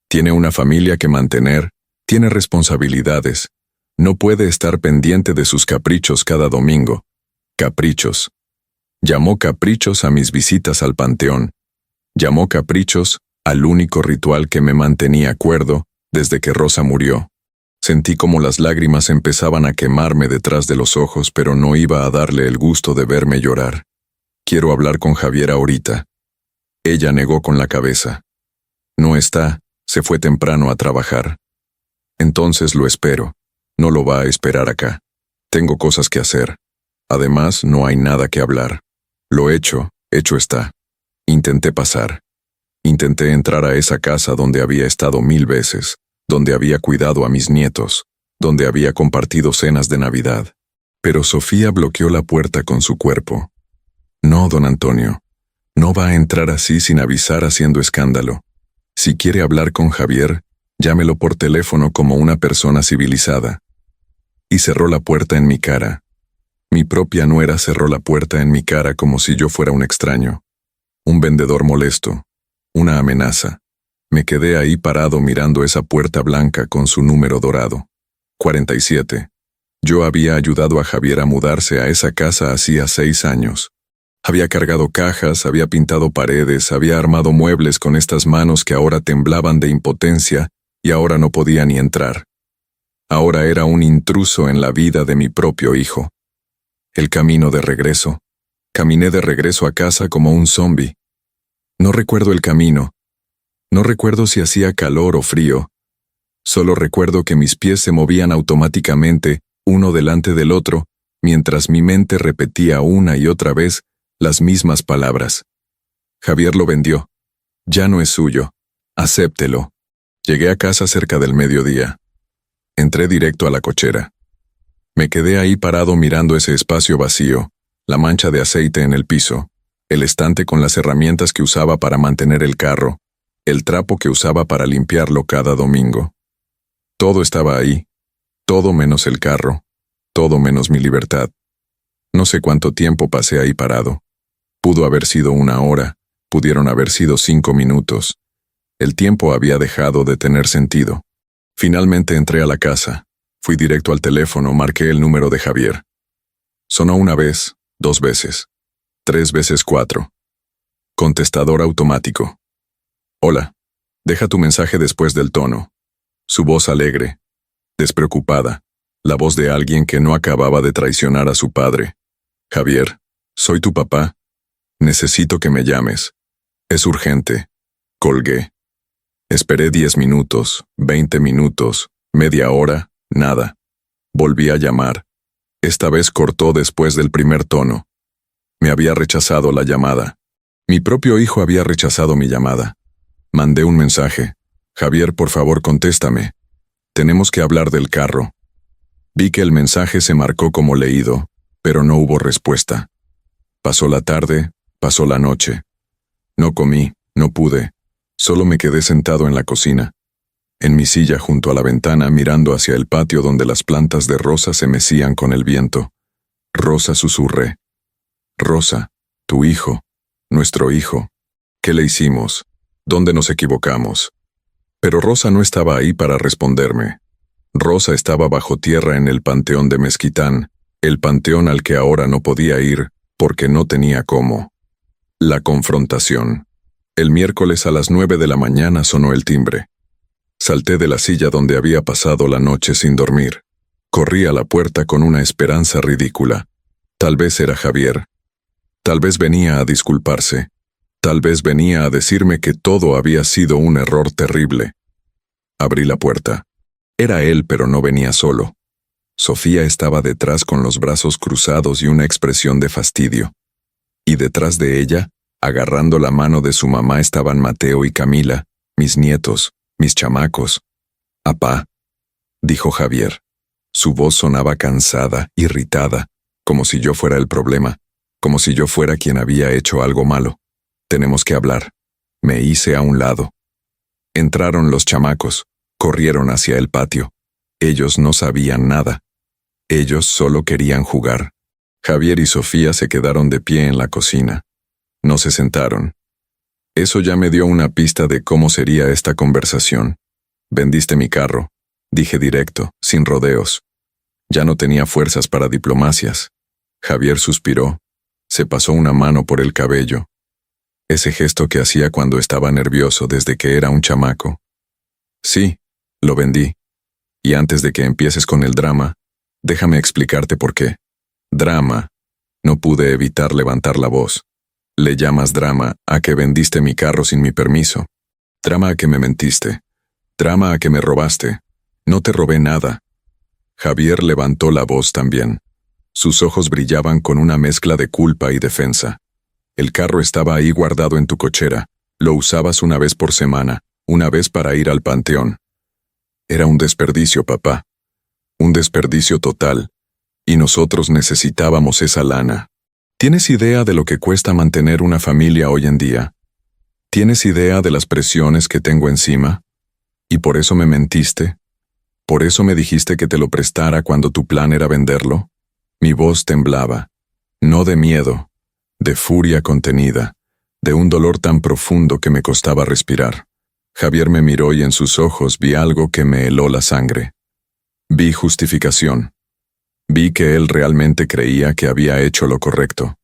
Tiene una familia que mantener, tiene responsabilidades. No puede estar pendiente de sus caprichos cada domingo. Caprichos. Llamó caprichos a mis visitas al panteón. Llamó caprichos al único ritual que me mantenía cuerdo desde que Rosa murió. Sentí como las lágrimas empezaban a quemarme detrás de los ojos, pero no iba a darle el gusto de verme llorar. Quiero hablar con Javier ahorita. Ella negó con la cabeza. No está, se fue temprano a trabajar. Entonces lo espero. No lo va a esperar acá. Tengo cosas que hacer. Además, no hay nada que hablar. Lo hecho está. Intenté pasar. Intenté entrar a esa casa donde había estado 1000 veces, donde había cuidado a mis nietos, donde había compartido cenas de Navidad. Pero Sofía bloqueó la puerta con su cuerpo. No, don Antonio. No va a entrar así sin avisar haciendo escándalo. Si quiere hablar con Javier, llámelo por teléfono como una persona civilizada. Y cerró la puerta en mi cara. Mi propia nuera cerró la puerta en mi cara como si yo fuera un extraño. Un vendedor molesto. Una amenaza. Me quedé ahí parado mirando esa puerta blanca con su número dorado. 47. Yo había ayudado a Javier a mudarse a esa casa hacía 6 años. Había cargado cajas, había pintado paredes, había armado muebles con estas manos que ahora temblaban de impotencia y ahora no podía ni entrar. Ahora era un intruso en la vida de mi propio hijo. El camino de regreso. Caminé de regreso a casa como un zombi. No recuerdo el camino. No recuerdo si hacía calor o frío. Solo recuerdo que mis pies se movían automáticamente, uno delante del otro, mientras mi mente repetía una y otra vez las mismas palabras. Javier lo vendió. Ya no es suyo. Acéptelo. Llegué a casa cerca del mediodía. Entré directo a la cochera. Me quedé ahí parado mirando ese espacio vacío, la mancha de aceite en el piso, el estante con las herramientas que usaba para mantener el carro, el trapo que usaba para limpiarlo cada domingo. Todo estaba ahí, todo menos el carro, todo menos mi libertad. No sé cuánto tiempo pasé ahí parado. Pudo haber sido 1 hora, pudieron haber sido 5 minutos. El tiempo había dejado de tener sentido. Finalmente entré a la casa. Fui directo al teléfono, marqué el número de Javier. Sonó 1 vez, 2 veces, 3 veces 4. Contestador automático. Hola. Deja tu mensaje después del tono. Su voz alegre, despreocupada, la voz de alguien que no acababa de traicionar a su padre. Javier, soy tu papá. Necesito que me llames. Es urgente. Colgué. Esperé 10 minutos, 20 minutos, media hora, nada. Volví a llamar. Esta vez cortó después del primer tono. Me había rechazado la llamada. Mi propio hijo había rechazado mi llamada. Mandé un mensaje. Javier, por favor, contéstame. Tenemos que hablar del carro. Vi que el mensaje se marcó como leído, pero no hubo respuesta. Pasó la tarde, pasó la noche. No comí, no pude. Solo me quedé sentado en la cocina, en mi silla junto a la ventana mirando hacia el patio donde las plantas de rosa se mecían con el viento. Rosa, susurré. Rosa, tu hijo, nuestro hijo. ¿Qué le hicimos? ¿Dónde nos equivocamos? Pero Rosa no estaba ahí para responderme. Rosa estaba bajo tierra en el panteón de Mezquitán, el panteón al que ahora no podía ir, porque no tenía cómo. La confrontación. El miércoles a las 9 de la mañana sonó el timbre. Salté de la silla donde había pasado la noche sin dormir. Corrí a la puerta con una esperanza ridícula. Tal vez era Javier. Tal vez venía a disculparse. Tal vez venía a decirme que todo había sido un error terrible. Abrí la puerta. Era él, pero no venía solo. Sofía estaba detrás con los brazos cruzados y una expresión de fastidio. Y detrás de ella, agarrando la mano de su mamá, estaban Mateo y Camila, mis nietos, mis chamacos. «Apá», dijo Javier. Su voz sonaba cansada, irritada, como si yo fuera el problema, como si yo fuera quien había hecho algo malo. «Tenemos que hablar». Me hice a un lado. Entraron los chamacos, corrieron hacia el patio. Ellos no sabían nada. Ellos solo querían jugar. Javier y Sofía se quedaron de pie en la cocina. No se sentaron. Eso ya me dio una pista de cómo sería esta conversación. «Vendiste mi carro», dije directo, sin rodeos. Ya no tenía fuerzas para diplomacias. Javier suspiró. Se pasó una mano por el cabello. Ese gesto que hacía cuando estaba nervioso desde que era un chamaco. «Sí, lo vendí. Y antes de que empieces con el drama, déjame explicarte por qué». «Drama». No pude evitar levantar la voz. «Le llamas drama a que vendiste mi carro sin mi permiso. Drama a que me mentiste. Drama a que me robaste. No te robé nada». Javier levantó la voz también. Sus ojos brillaban con una mezcla de culpa y defensa. «El carro estaba ahí guardado en tu cochera. Lo usabas 1 vez por semana, 1 vez para ir al panteón. Era un desperdicio, papá. Un desperdicio total. Y nosotros necesitábamos esa lana. ¿Tienes idea de lo que cuesta mantener una familia hoy en día? ¿Tienes idea de las presiones que tengo encima? ¿Y por eso me mentiste? ¿Por eso me dijiste que te lo prestara cuando tu plan era venderlo?» Mi voz temblaba. No de miedo, de furia contenida, de un dolor tan profundo que me costaba respirar. Javier me miró y en sus ojos vi algo que me heló la sangre. Vi justificación. Vi que él realmente creía que había hecho lo correcto.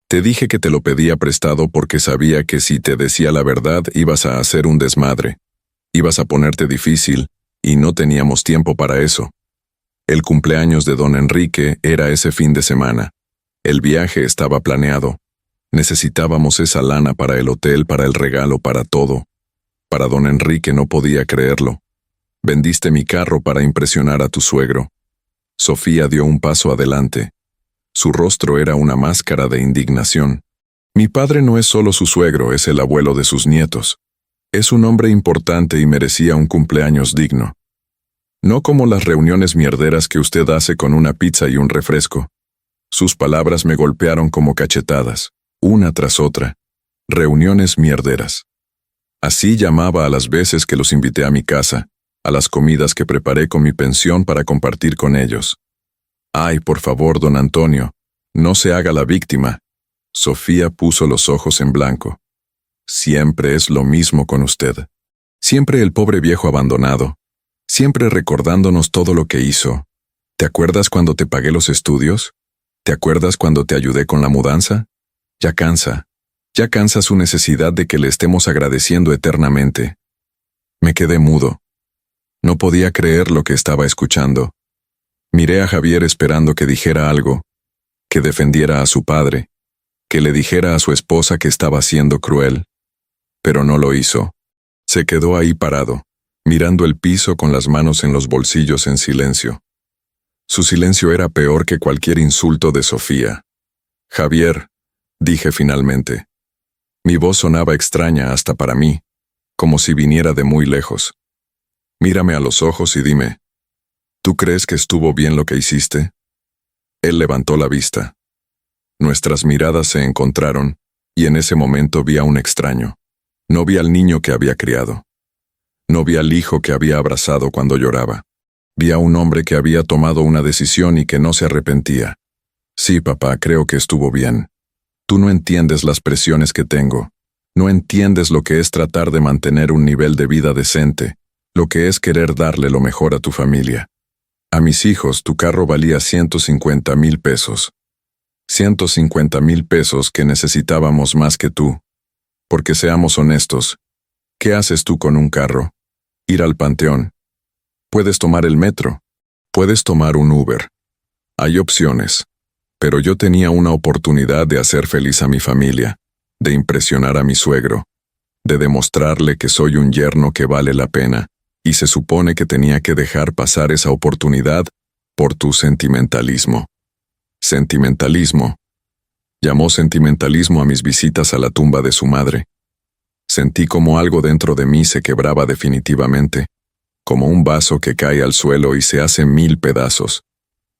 «Te dije que te lo pedía prestado porque sabía que si te decía la verdad ibas a hacer un desmadre. Ibas a ponerte difícil, y no teníamos tiempo para eso. El cumpleaños de don Enrique era ese fin de semana. El viaje estaba planeado. Necesitábamos esa lana para el hotel, para el regalo, para todo. Para don Enrique no podía creerlo. Vendiste mi carro para impresionar a tu suegro». Sofía dio un paso adelante. Su rostro era una máscara de indignación. «Mi padre no es solo su suegro, es el abuelo de sus nietos. Es un hombre importante y merecía un cumpleaños digno. No como las reuniones mierderas que usted hace con una pizza y un refresco». Sus palabras me golpearon como cachetadas, una tras otra. Reuniones mierderas. Así llamaba a las veces que los invité a mi casa, a las comidas que preparé con mi pensión para compartir con ellos. Ay, por favor, don Antonio, no se haga la víctima. Sofía puso los ojos en blanco. Siempre es lo mismo con usted. Siempre el pobre viejo abandonado. Siempre recordándonos todo lo que hizo. ¿Te acuerdas cuando te pagué los estudios? ¿Te acuerdas cuando te ayudé con la mudanza? Ya cansa su necesidad de que le estemos agradeciendo eternamente. Me quedé mudo. No podía creer lo que estaba escuchando. Miré a Javier esperando que dijera algo, que defendiera a su padre, que le dijera a su esposa que estaba siendo cruel. Pero no lo hizo. Se quedó ahí parado, mirando el piso con las manos en los bolsillos en silencio. Su silencio era peor que cualquier insulto de Sofía. Javier, dije finalmente. Mi voz sonaba extraña hasta para mí, como si viniera de muy lejos. Mírame a los ojos y dime, ¿tú crees que estuvo bien lo que hiciste? Él levantó la vista. Nuestras miradas se encontraron, y en ese momento vi a un extraño. No vi al niño que había criado. No vi al hijo que había abrazado cuando lloraba. Vi a un hombre que había tomado una decisión y que no se arrepentía. Sí, papá, creo que estuvo bien. Tú no entiendes las presiones que tengo. No entiendes lo que es tratar de mantener un nivel de vida decente, lo que es querer darle lo mejor a tu familia. A mis hijos, tu carro valía 150,000 pesos. 150,000 pesos que necesitábamos más que tú. Porque seamos honestos, ¿qué haces tú con un carro? Ir al panteón. Puedes tomar el metro. Puedes tomar un Uber. Hay opciones. Pero yo tenía una oportunidad de hacer feliz a mi familia, de impresionar a mi suegro, de demostrarle que soy un yerno que vale la pena, y se supone que tenía que dejar pasar esa oportunidad por tu sentimentalismo. Sentimentalismo. Llamó sentimentalismo a mis visitas a la tumba de su madre. Sentí como algo dentro de mí se quebraba definitivamente, como un vaso que cae al suelo y se hace 1000 pedazos.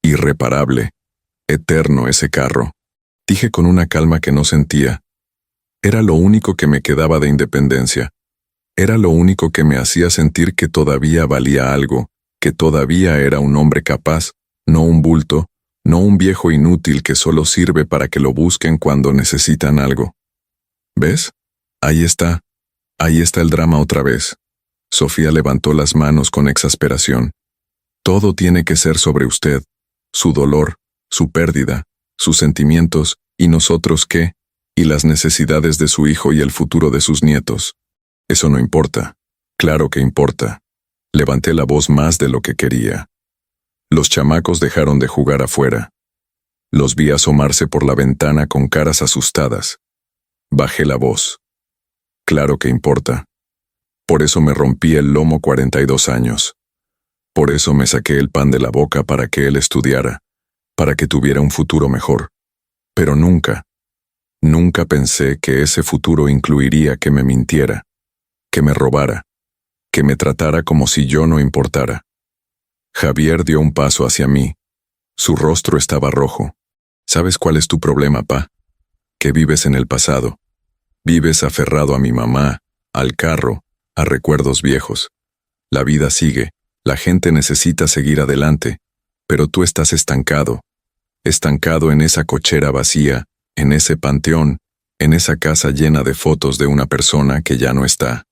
Irreparable. Eterno ese carro. Dije con una calma que no sentía. Era lo único que me quedaba de independencia. Era lo único que me hacía sentir que todavía valía algo, que todavía era un hombre capaz, no un bulto, no un viejo inútil que solo sirve para que lo busquen cuando necesitan algo. ¿Ves? Ahí está el drama otra vez. Sofía levantó las manos con exasperación. Todo tiene que ser sobre usted, su dolor, su pérdida, sus sentimientos, y nosotros qué, y las necesidades de su hijo y el futuro de sus nietos. Eso no importa. Claro que importa. Levanté la voz más de lo que quería. Los chamacos dejaron de jugar afuera. Los vi asomarse por la ventana con caras asustadas. Bajé la voz. Claro que importa. Por eso me rompí el lomo 42 años. Por eso me saqué el pan de la boca para que él estudiara, para que tuviera un futuro mejor. Pero nunca pensé que ese futuro incluiría que me mintiera, que me robara, que me tratara como si yo no importara. Javier dio un paso hacia mí. Su rostro estaba rojo. ¿Sabes cuál es tu problema, pa? Que vives en el pasado. Vives aferrado a mi mamá, al carro, a recuerdos viejos. La vida sigue, la gente necesita seguir adelante, pero tú estás estancado en esa cochera vacía, en ese panteón, en esa casa llena de fotos de una persona que ya no está.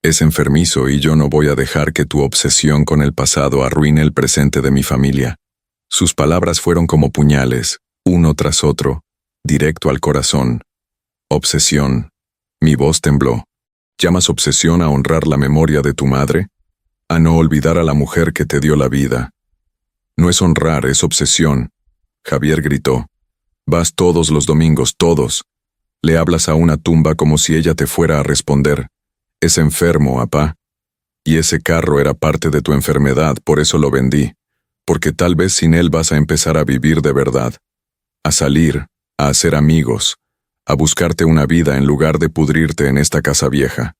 Es enfermizo y yo no voy a dejar que tu obsesión con el pasado arruine el presente de mi familia. Sus palabras fueron como puñales, uno tras otro, directo al corazón. Obsesión. Mi voz tembló. ¿Llamas obsesión a honrar la memoria de tu madre? A no olvidar a la mujer que te dio la vida. No es honrar, es obsesión. Javier gritó. Vas todos los domingos, todos. Le hablas a una tumba como si ella te fuera a responder. Es enfermo, apá. Y ese carro era parte de tu enfermedad, por eso lo vendí. Porque tal vez sin él vas a empezar a vivir de verdad. A salir, a hacer amigos, a buscarte una vida en lugar de pudrirte en esta casa vieja.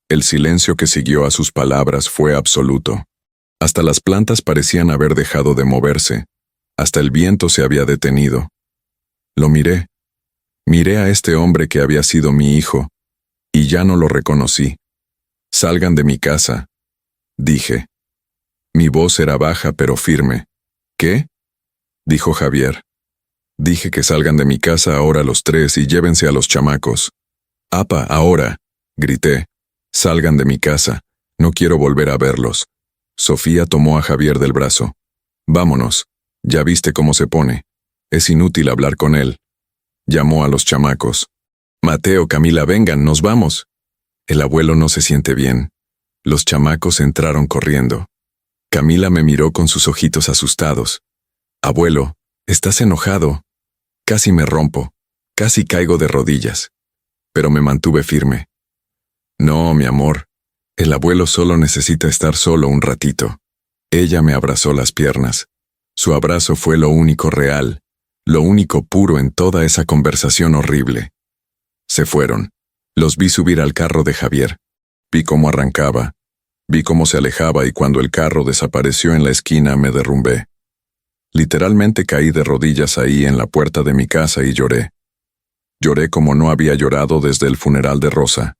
El silencio que siguió a sus palabras fue absoluto. Hasta las plantas parecían haber dejado de moverse. Hasta el viento se había detenido. Lo miré. Miré a este hombre que había sido mi hijo, y ya no lo reconocí. Salgan de mi casa, dije. Mi voz era baja pero firme. ¿Qué? Dijo Javier. Dije que salgan de mi casa ahora los tres y llévense a los chamacos. ¡Apa, ahora! Grité. Salgan de mi casa. No quiero volver a verlos. Sofía tomó a Javier del brazo. Vámonos. Ya viste cómo se pone. Es inútil hablar con él. Llamó a los chamacos. Mateo, Camila, vengan, nos vamos. El abuelo no se siente bien. Los chamacos entraron corriendo. Camila me miró con sus ojitos asustados. Abuelo, ¿estás enojado? Casi me rompo. Casi caigo de rodillas. Pero me mantuve firme. No, mi amor. El abuelo solo necesita estar solo un ratito. Ella me abrazó las piernas. Su abrazo fue lo único real, lo único puro en toda esa conversación horrible. Se fueron. Los vi subir al carro de Javier. Vi cómo arrancaba. Vi cómo se alejaba y cuando el carro desapareció en la esquina me derrumbé. Literalmente caí de rodillas ahí en la puerta de mi casa y lloré. Lloré como no había llorado desde el funeral de Rosa.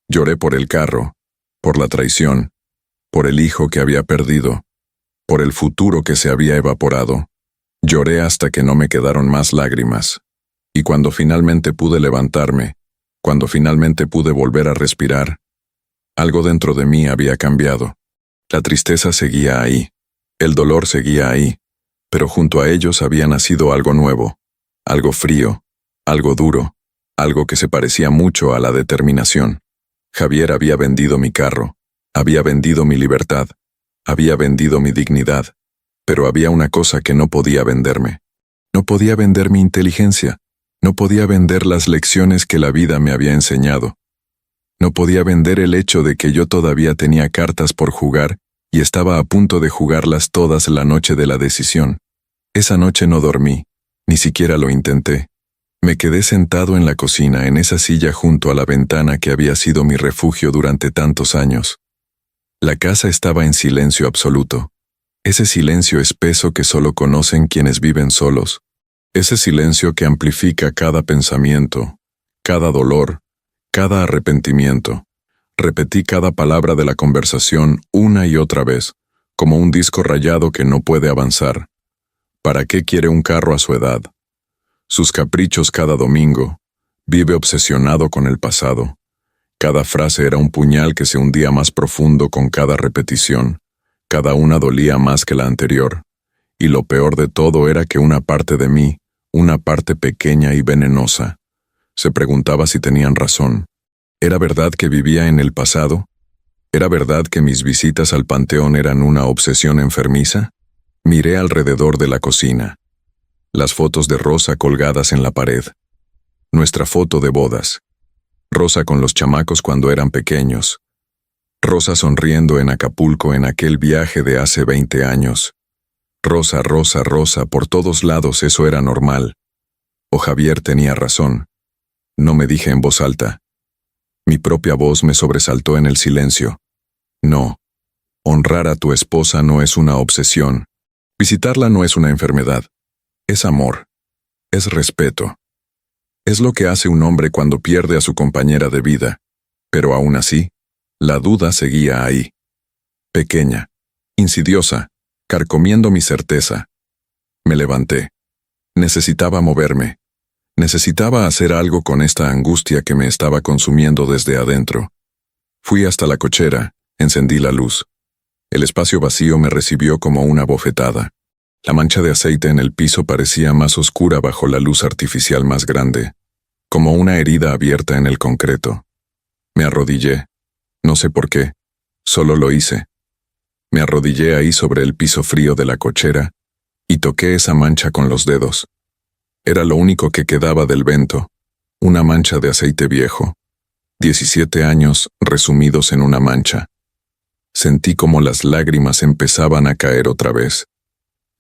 Lloré por el carro, por la traición, por el hijo que había perdido, por el futuro que se había evaporado. Lloré hasta que no me quedaron más lágrimas. Y cuando finalmente pude levantarme, cuando finalmente pude volver a respirar, algo dentro de mí había cambiado. La tristeza seguía ahí, el dolor seguía ahí, pero junto a ellos había nacido algo nuevo, algo frío, algo duro, algo que se parecía mucho a la determinación. Javier había vendido mi carro, había vendido mi libertad, había vendido mi dignidad, pero había una cosa que no podía venderme. No podía vender mi inteligencia, no podía vender las lecciones que la vida me había enseñado. No podía vender el hecho de que yo todavía tenía cartas por jugar y estaba a punto de jugarlas todas la noche de la decisión. Esa noche no dormí, ni siquiera lo intenté. Me quedé sentado en la cocina en esa silla junto a la ventana que había sido mi refugio durante tantos años. La casa estaba en silencio absoluto. Ese silencio espeso que solo conocen quienes viven solos. Ese silencio que amplifica cada pensamiento, cada dolor, cada arrepentimiento. Repetí cada palabra de la conversación una y otra vez, como un disco rayado que no puede avanzar. ¿Para qué quiere un carro a su edad? Sus caprichos cada domingo. Vive obsesionado con el pasado. Cada frase era un puñal que se hundía más profundo con cada repetición. Cada una dolía más que la anterior. Y lo peor de todo era que una parte de mí, una parte pequeña y venenosa, se preguntaba si tenían razón. ¿Era verdad que vivía en el pasado? ¿Era verdad que mis visitas al panteón eran una obsesión enfermiza? Miré alrededor de la cocina. Las fotos de Rosa colgadas en la pared. Nuestra foto de bodas. Rosa con los chamacos cuando eran pequeños. Rosa sonriendo en Acapulco en aquel viaje de hace 20 años. Rosa, Rosa, Rosa, por todos lados eso era normal. O Javier tenía razón. No me dije en voz alta. Mi propia voz me sobresaltó en el silencio. No. Honrar a tu esposa no es una obsesión. Visitarla no es una enfermedad. Es amor. Es respeto. Es lo que hace un hombre cuando pierde a su compañera de vida. Pero aún así, la duda seguía ahí. Pequeña, insidiosa, carcomiendo mi certeza. Me levanté. Necesitaba moverme. Necesitaba hacer algo con esta angustia que me estaba consumiendo desde adentro. Fui hasta la cochera, encendí la luz. El espacio vacío me recibió como una bofetada. La mancha de aceite en el piso parecía más oscura bajo la luz artificial más grande, como una herida abierta en el concreto. Me arrodillé. No sé por qué, solo lo hice. Me arrodillé ahí sobre el piso frío de la cochera y toqué esa mancha con los dedos. Era lo único que quedaba del vento, una mancha de aceite viejo. 17 años resumidos en una mancha. Sentí como las lágrimas empezaban a caer otra vez.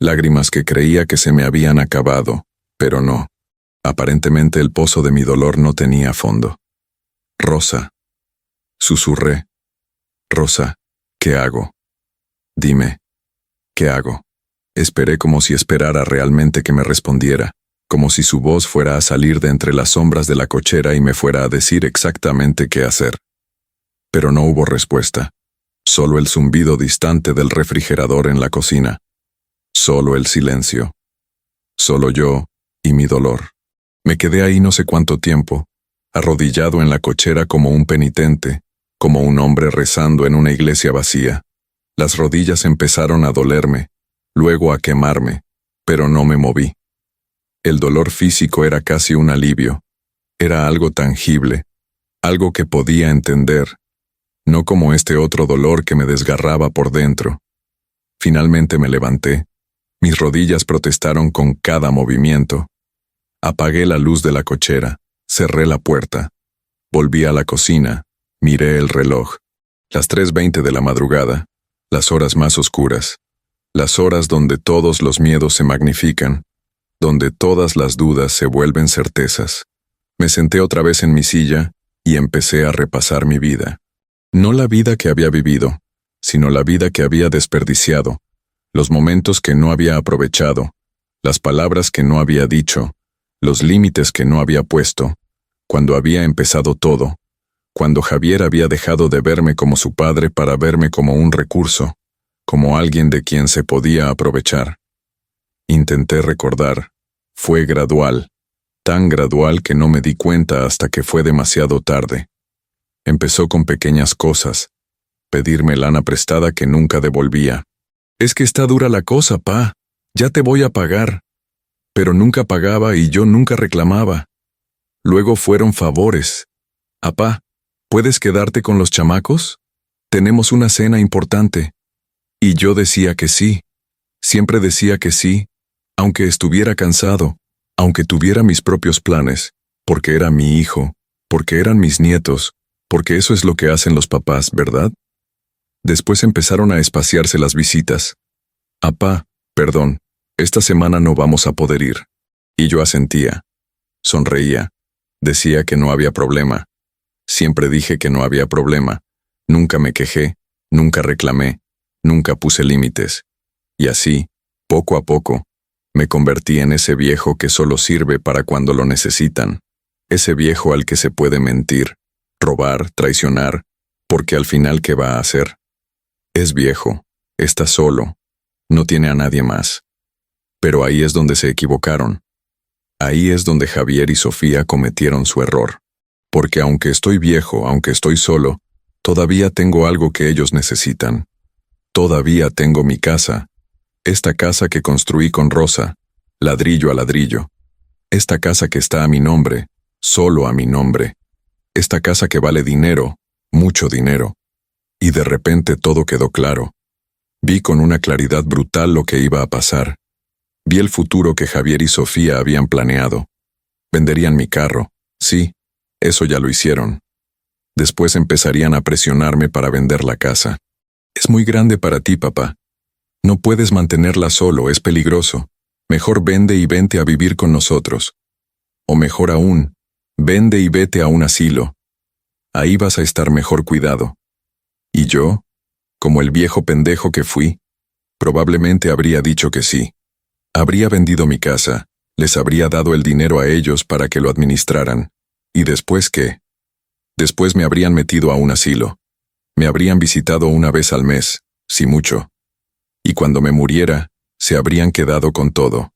Lágrimas que creía que se me habían acabado, pero no. Aparentemente el pozo de mi dolor no tenía fondo. Rosa. Susurré. Rosa, ¿qué hago? Dime, ¿qué hago? Esperé como si esperara realmente que me respondiera, como si su voz fuera a salir de entre las sombras de la cochera y me fuera a decir exactamente qué hacer. pero no hubo respuesta. Solo el zumbido distante del refrigerador en la cocina. Solo el silencio. Solo yo y mi dolor. Me quedé ahí no sé cuánto tiempo, arrodillado en la cochera como un penitente, como un hombre rezando en una iglesia vacía. Las rodillas empezaron a dolerme, luego a quemarme, pero no me moví. El dolor físico era casi un alivio. Era algo tangible, algo que podía entender, no como este otro dolor que me desgarraba por dentro. Finalmente me levanté. Mis rodillas protestaron con cada movimiento. Apagué la luz de la cochera, cerré la puerta. Volví a la cocina, miré el reloj. Las 3:20 de la madrugada, las horas más oscuras, las horas donde todos los miedos se magnifican, donde todas las dudas se vuelven certezas. Me senté otra vez en mi silla y empecé a repasar mi vida. No la vida que había vivido, sino la vida que había desperdiciado, los momentos que no había aprovechado, las palabras que no había dicho, los límites que no había puesto, cuando había empezado todo, cuando Javier había dejado de verme como su padre para verme como un recurso, como alguien de quien se podía aprovechar. Intenté recordar. Fue gradual, tan gradual que no me di cuenta hasta que fue demasiado tarde. Empezó con pequeñas cosas, pedirme lana prestada que nunca devolvía. Es que está dura la cosa, pa, ya te voy a pagar. Pero nunca pagaba y yo nunca reclamaba. Luego fueron favores. Apá, ¿puedes quedarte con los chamacos? Tenemos una cena importante. Y yo decía que sí, siempre decía que sí, aunque estuviera cansado, aunque tuviera mis propios planes, porque era mi hijo, porque eran mis nietos, porque eso es lo que hacen los papás, ¿verdad? Después empezaron a espaciarse las visitas. Apá, perdón, esta semana no vamos a poder ir. Y yo asentía. Sonreía. Decía que no había problema. Siempre dije que no había problema. Nunca me quejé, nunca reclamé, nunca puse límites. Y así, poco a poco, me convertí en ese viejo que solo sirve para cuando lo necesitan. Ese viejo al que se puede mentir, robar, traicionar, porque al final ¿qué va a hacer? Es viejo, está solo, no tiene a nadie más. Pero ahí es donde se equivocaron. Ahí es donde Javier y Sofía cometieron su error. Porque aunque estoy viejo, aunque estoy solo, todavía tengo algo que ellos necesitan. Todavía tengo mi casa. Esta casa que construí con Rosa, ladrillo a ladrillo. Esta casa que está a mi nombre, solo a mi nombre. Esta casa que vale dinero, mucho dinero. Y de repente todo quedó claro. Vi con una claridad brutal lo que iba a pasar. Vi el futuro que Javier y Sofía habían planeado. Venderían mi carro, sí, eso ya lo hicieron. Después empezarían a presionarme para vender la casa. Es muy grande para ti, papá. No puedes mantenerla solo, es peligroso. Mejor vende y vente a vivir con nosotros. O mejor aún, vende y vete a un asilo. Ahí vas a estar mejor cuidado. Y yo, como el viejo pendejo que fui, probablemente habría dicho que sí. Habría vendido mi casa, les habría dado el dinero a ellos para que lo administraran. ¿Y después qué? Después me habrían metido a un asilo. Me habrían visitado una vez al mes, si mucho. Y cuando me muriera, se habrían quedado con todo.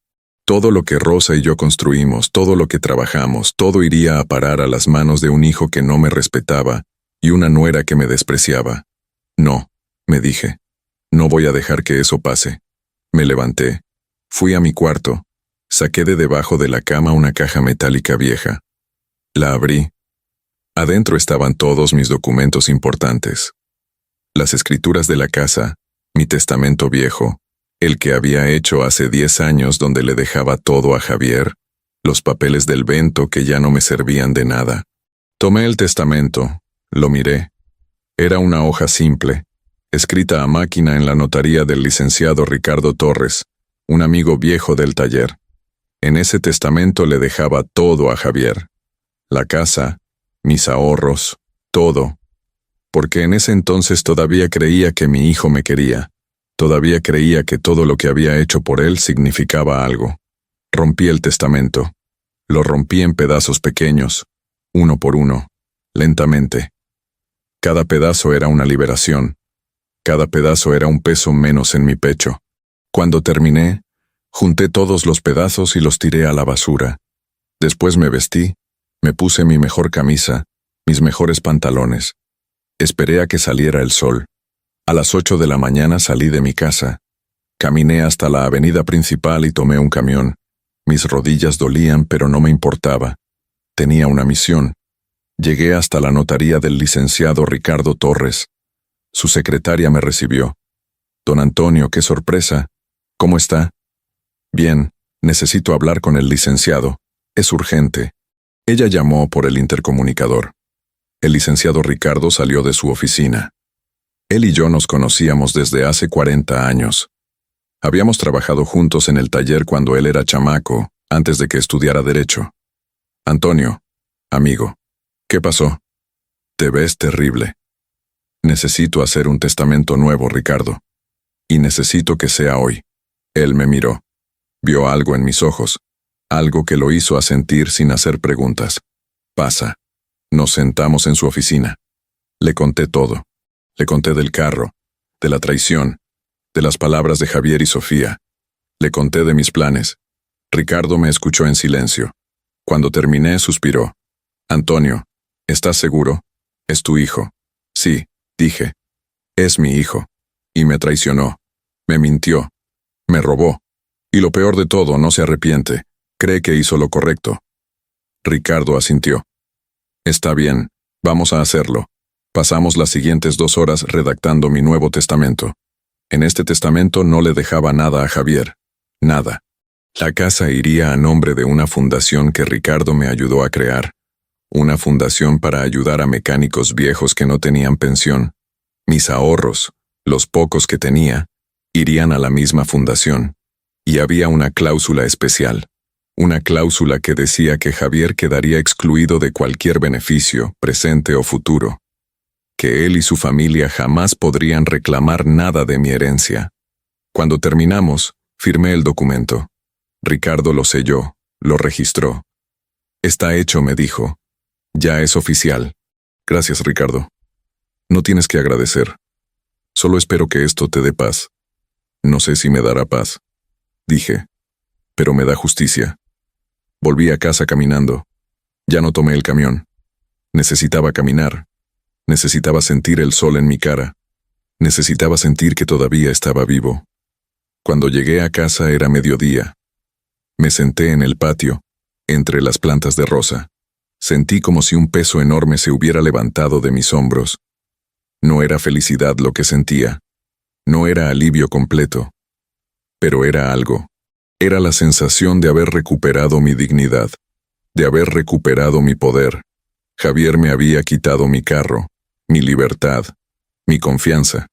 Todo lo que Rosa y yo construimos, todo lo que trabajamos, todo iría a parar a las manos de un hijo que no me respetaba y una nuera que me despreciaba. No, me dije. No voy a dejar que eso pase. Me levanté. Fui a mi cuarto. Saqué de debajo de la cama una caja metálica vieja. La abrí. Adentro estaban todos mis documentos importantes. Las escrituras de la casa, mi testamento viejo, el que había hecho hace 10 años donde le dejaba todo a Javier, los papeles del Bento que ya no me servían de nada. Tomé el testamento, lo miré. Era una hoja simple, escrita a máquina en la notaría del licenciado Ricardo Torres, un amigo viejo del taller. En ese testamento le dejaba todo a Javier. La casa, mis ahorros, todo. Porque en ese entonces todavía creía que mi hijo me quería. Todavía creía que todo lo que había hecho por él significaba algo. Rompí el testamento. Lo rompí en pedazos pequeños, uno por uno, lentamente. Cada pedazo era una liberación. Cada pedazo era un peso menos en mi pecho. Cuando terminé, junté todos los pedazos y los tiré a la basura. Después me vestí, me puse mi mejor camisa, mis mejores pantalones. Esperé a que saliera el sol. A las 8 de la mañana salí de mi casa. Caminé hasta la avenida principal y tomé un camión. Mis rodillas dolían, pero no me importaba. Tenía una misión. Llegué hasta la notaría del licenciado Ricardo Torres. Su secretaria me recibió. Don Antonio, qué sorpresa. ¿Cómo está? Bien, necesito hablar con el licenciado. Es urgente. Ella llamó por el intercomunicador. El licenciado Ricardo salió de su oficina. Él y yo nos conocíamos desde hace 40 años. Habíamos trabajado juntos en el taller cuando él era chamaco, antes de que estudiara Derecho. Antonio, amigo, ¿qué pasó? Te ves terrible. Necesito hacer un testamento nuevo, Ricardo. Y necesito que sea hoy. Él me miró. Vio algo en mis ojos. Algo que lo hizo asentir sin hacer preguntas. Pasa. Nos sentamos en su oficina. Le conté todo. Le conté del carro, de la traición, de las palabras de Javier y Sofía. Le conté de mis planes. Ricardo me escuchó en silencio. Cuando terminé, suspiró. Antonio, ¿estás seguro? Es tu hijo. Sí, dije. Es mi hijo. Y me traicionó. Me mintió. Me robó. Y lo peor de todo, no se arrepiente. Cree que hizo lo correcto. Ricardo asintió. Está bien, vamos a hacerlo. Pasamos las siguientes 2 horas redactando mi nuevo testamento. En este testamento no le dejaba nada a Javier. Nada. La casa iría a nombre de una fundación que Ricardo me ayudó a crear. Una fundación para ayudar a mecánicos viejos que no tenían pensión. Mis ahorros, los pocos que tenía, irían a la misma fundación. Y había una cláusula especial. Una cláusula que decía que Javier quedaría excluido de cualquier beneficio, presente o futuro. Que él y su familia jamás podrían reclamar nada de mi herencia. Cuando terminamos, firmé el documento. Ricardo lo selló, lo registró. Está hecho, me dijo. Ya es oficial. Gracias, Ricardo. No tienes que agradecer. Solo espero que esto te dé paz. No sé si me dará paz, dije, pero me da justicia. Volví a casa caminando. Ya no tomé el camión. Necesitaba caminar. Necesitaba sentir el sol en mi cara. Necesitaba sentir que todavía estaba vivo. Cuando llegué a casa era mediodía. Me senté en el patio, entre las plantas de rosa. Sentí como si un peso enorme se hubiera levantado de mis hombros. No era felicidad lo que sentía. No era alivio completo. Pero era algo. Era la sensación de haber recuperado mi dignidad, de haber recuperado mi poder. Javier me había quitado mi carro, mi libertad, mi confianza,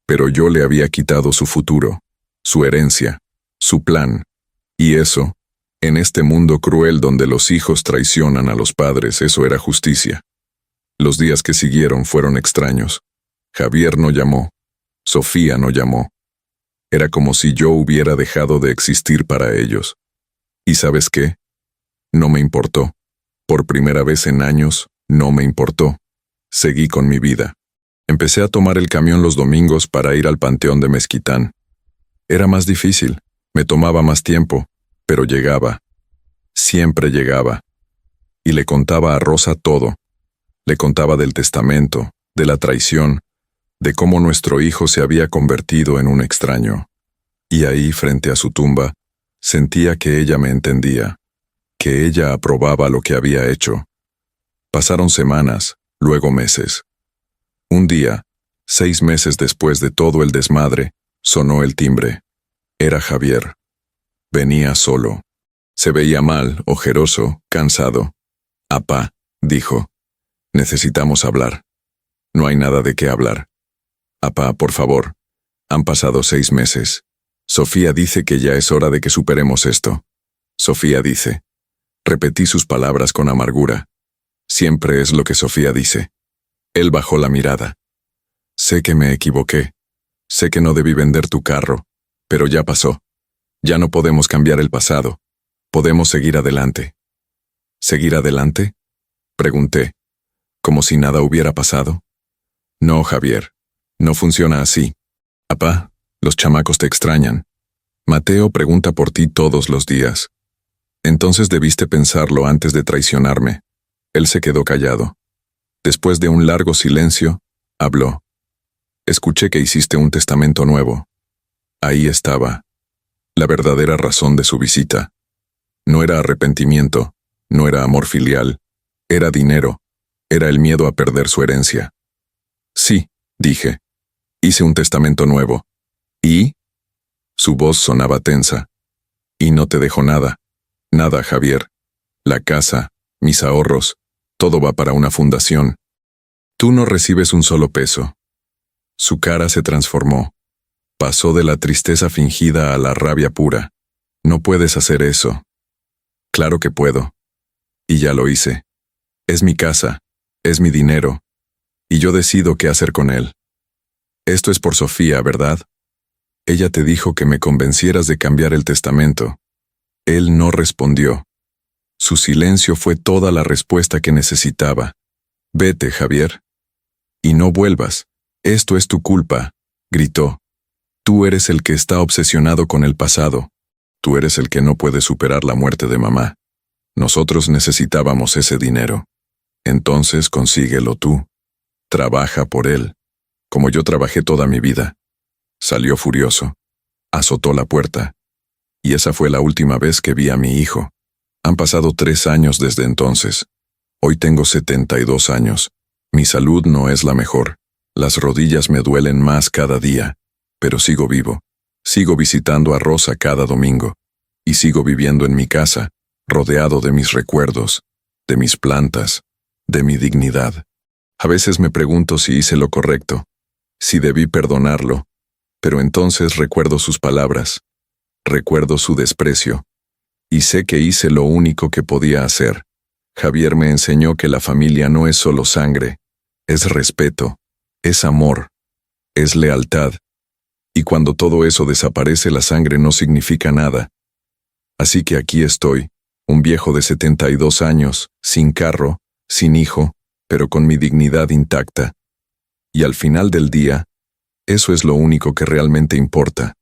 pero yo le había quitado su futuro, su herencia, su plan. Y eso, en este mundo cruel donde los hijos traicionan a los padres, eso era justicia. Los días que siguieron fueron extraños. Javier no llamó, Sofía no llamó. Era como si yo hubiera dejado de existir para ellos. ¿Y sabes qué? No me importó. Por primera vez en años, no me importó. Seguí con mi vida. Empecé a tomar el camión los domingos para ir al Panteón de Mezquitán. Era más difícil, me tomaba más tiempo, pero llegaba. Siempre llegaba. Y le contaba a Rosa todo. Le contaba del testamento, de la traición, de cómo nuestro hijo se había convertido en un extraño. Y ahí, frente a su tumba, sentía que ella me entendía, que ella aprobaba lo que había hecho. Pasaron semanas, luego meses. Un día, 6 meses después de todo el desmadre, sonó el timbre. Era Javier. Venía solo. Se veía mal, ojeroso, cansado. «Apá», dijo, «necesitamos hablar». «No hay nada de qué hablar». «Apá, por favor. Han pasado 6 meses. Sofía dice que ya es hora de que superemos esto». «Sofía dice». Repetí sus palabras con amargura. Siempre es lo que Sofía dice. Él bajó la mirada. «Sé que me equivoqué. Sé que no debí vender tu carro, pero ya pasó. Ya no podemos cambiar el pasado. Podemos seguir adelante». «¿Seguir adelante?», pregunté, como si nada hubiera pasado. No, Javier. No funciona así. Papá, los chamacos te extrañan. Mateo pregunta por ti todos los días. Entonces debiste pensarlo antes de traicionarme. Él se quedó callado. Después de un largo silencio, habló. Escuché que hiciste un testamento nuevo. Ahí estaba. La verdadera razón de su visita. No era arrepentimiento, no era amor filial, era dinero, era el miedo a perder su herencia. Sí, dije. Hice un testamento nuevo. ¿Y? Su voz sonaba tensa. Y no te dejo nada. Nada, Javier. La casa, mis ahorros, todo va para una fundación. Tú no recibes un solo peso. Su cara se transformó. Pasó de la tristeza fingida a la rabia pura. No puedes hacer eso. Claro que puedo. Y ya lo hice. Es mi casa, es mi dinero, y yo decido qué hacer con él. Esto es por Sofía, ¿verdad? Ella te dijo que me convencieras de cambiar el testamento. Él no respondió. Su silencio fue toda la respuesta que necesitaba. Vete, Javier. Y no vuelvas. Esto es tu culpa, gritó. Tú eres el que está obsesionado con el pasado. Tú eres el que no puede superar la muerte de mamá. Nosotros necesitábamos ese dinero. Entonces consíguelo tú. Trabaja por él, como yo trabajé toda mi vida. Salió furioso. Azotó la puerta. Y esa fue la última vez que vi a mi hijo. Han pasado 3 años desde entonces. Hoy tengo 72 años. Mi salud no es la mejor. Las rodillas me duelen más cada día. Pero sigo vivo. Sigo visitando a Rosa cada domingo. Y sigo viviendo en mi casa, rodeado de mis recuerdos, de mis plantas, de mi dignidad. A veces me pregunto si hice lo correcto, si debí perdonarlo, pero entonces recuerdo sus palabras, recuerdo su desprecio, y sé que hice lo único que podía hacer. Javier me enseñó que la familia no es solo sangre, es respeto, es amor, es lealtad. Y cuando todo eso desaparece, la sangre no significa nada. Así que aquí estoy, un viejo de 72 años, sin carro, sin hijo, pero con mi dignidad intacta. Y al final del día, eso es lo único que realmente importa.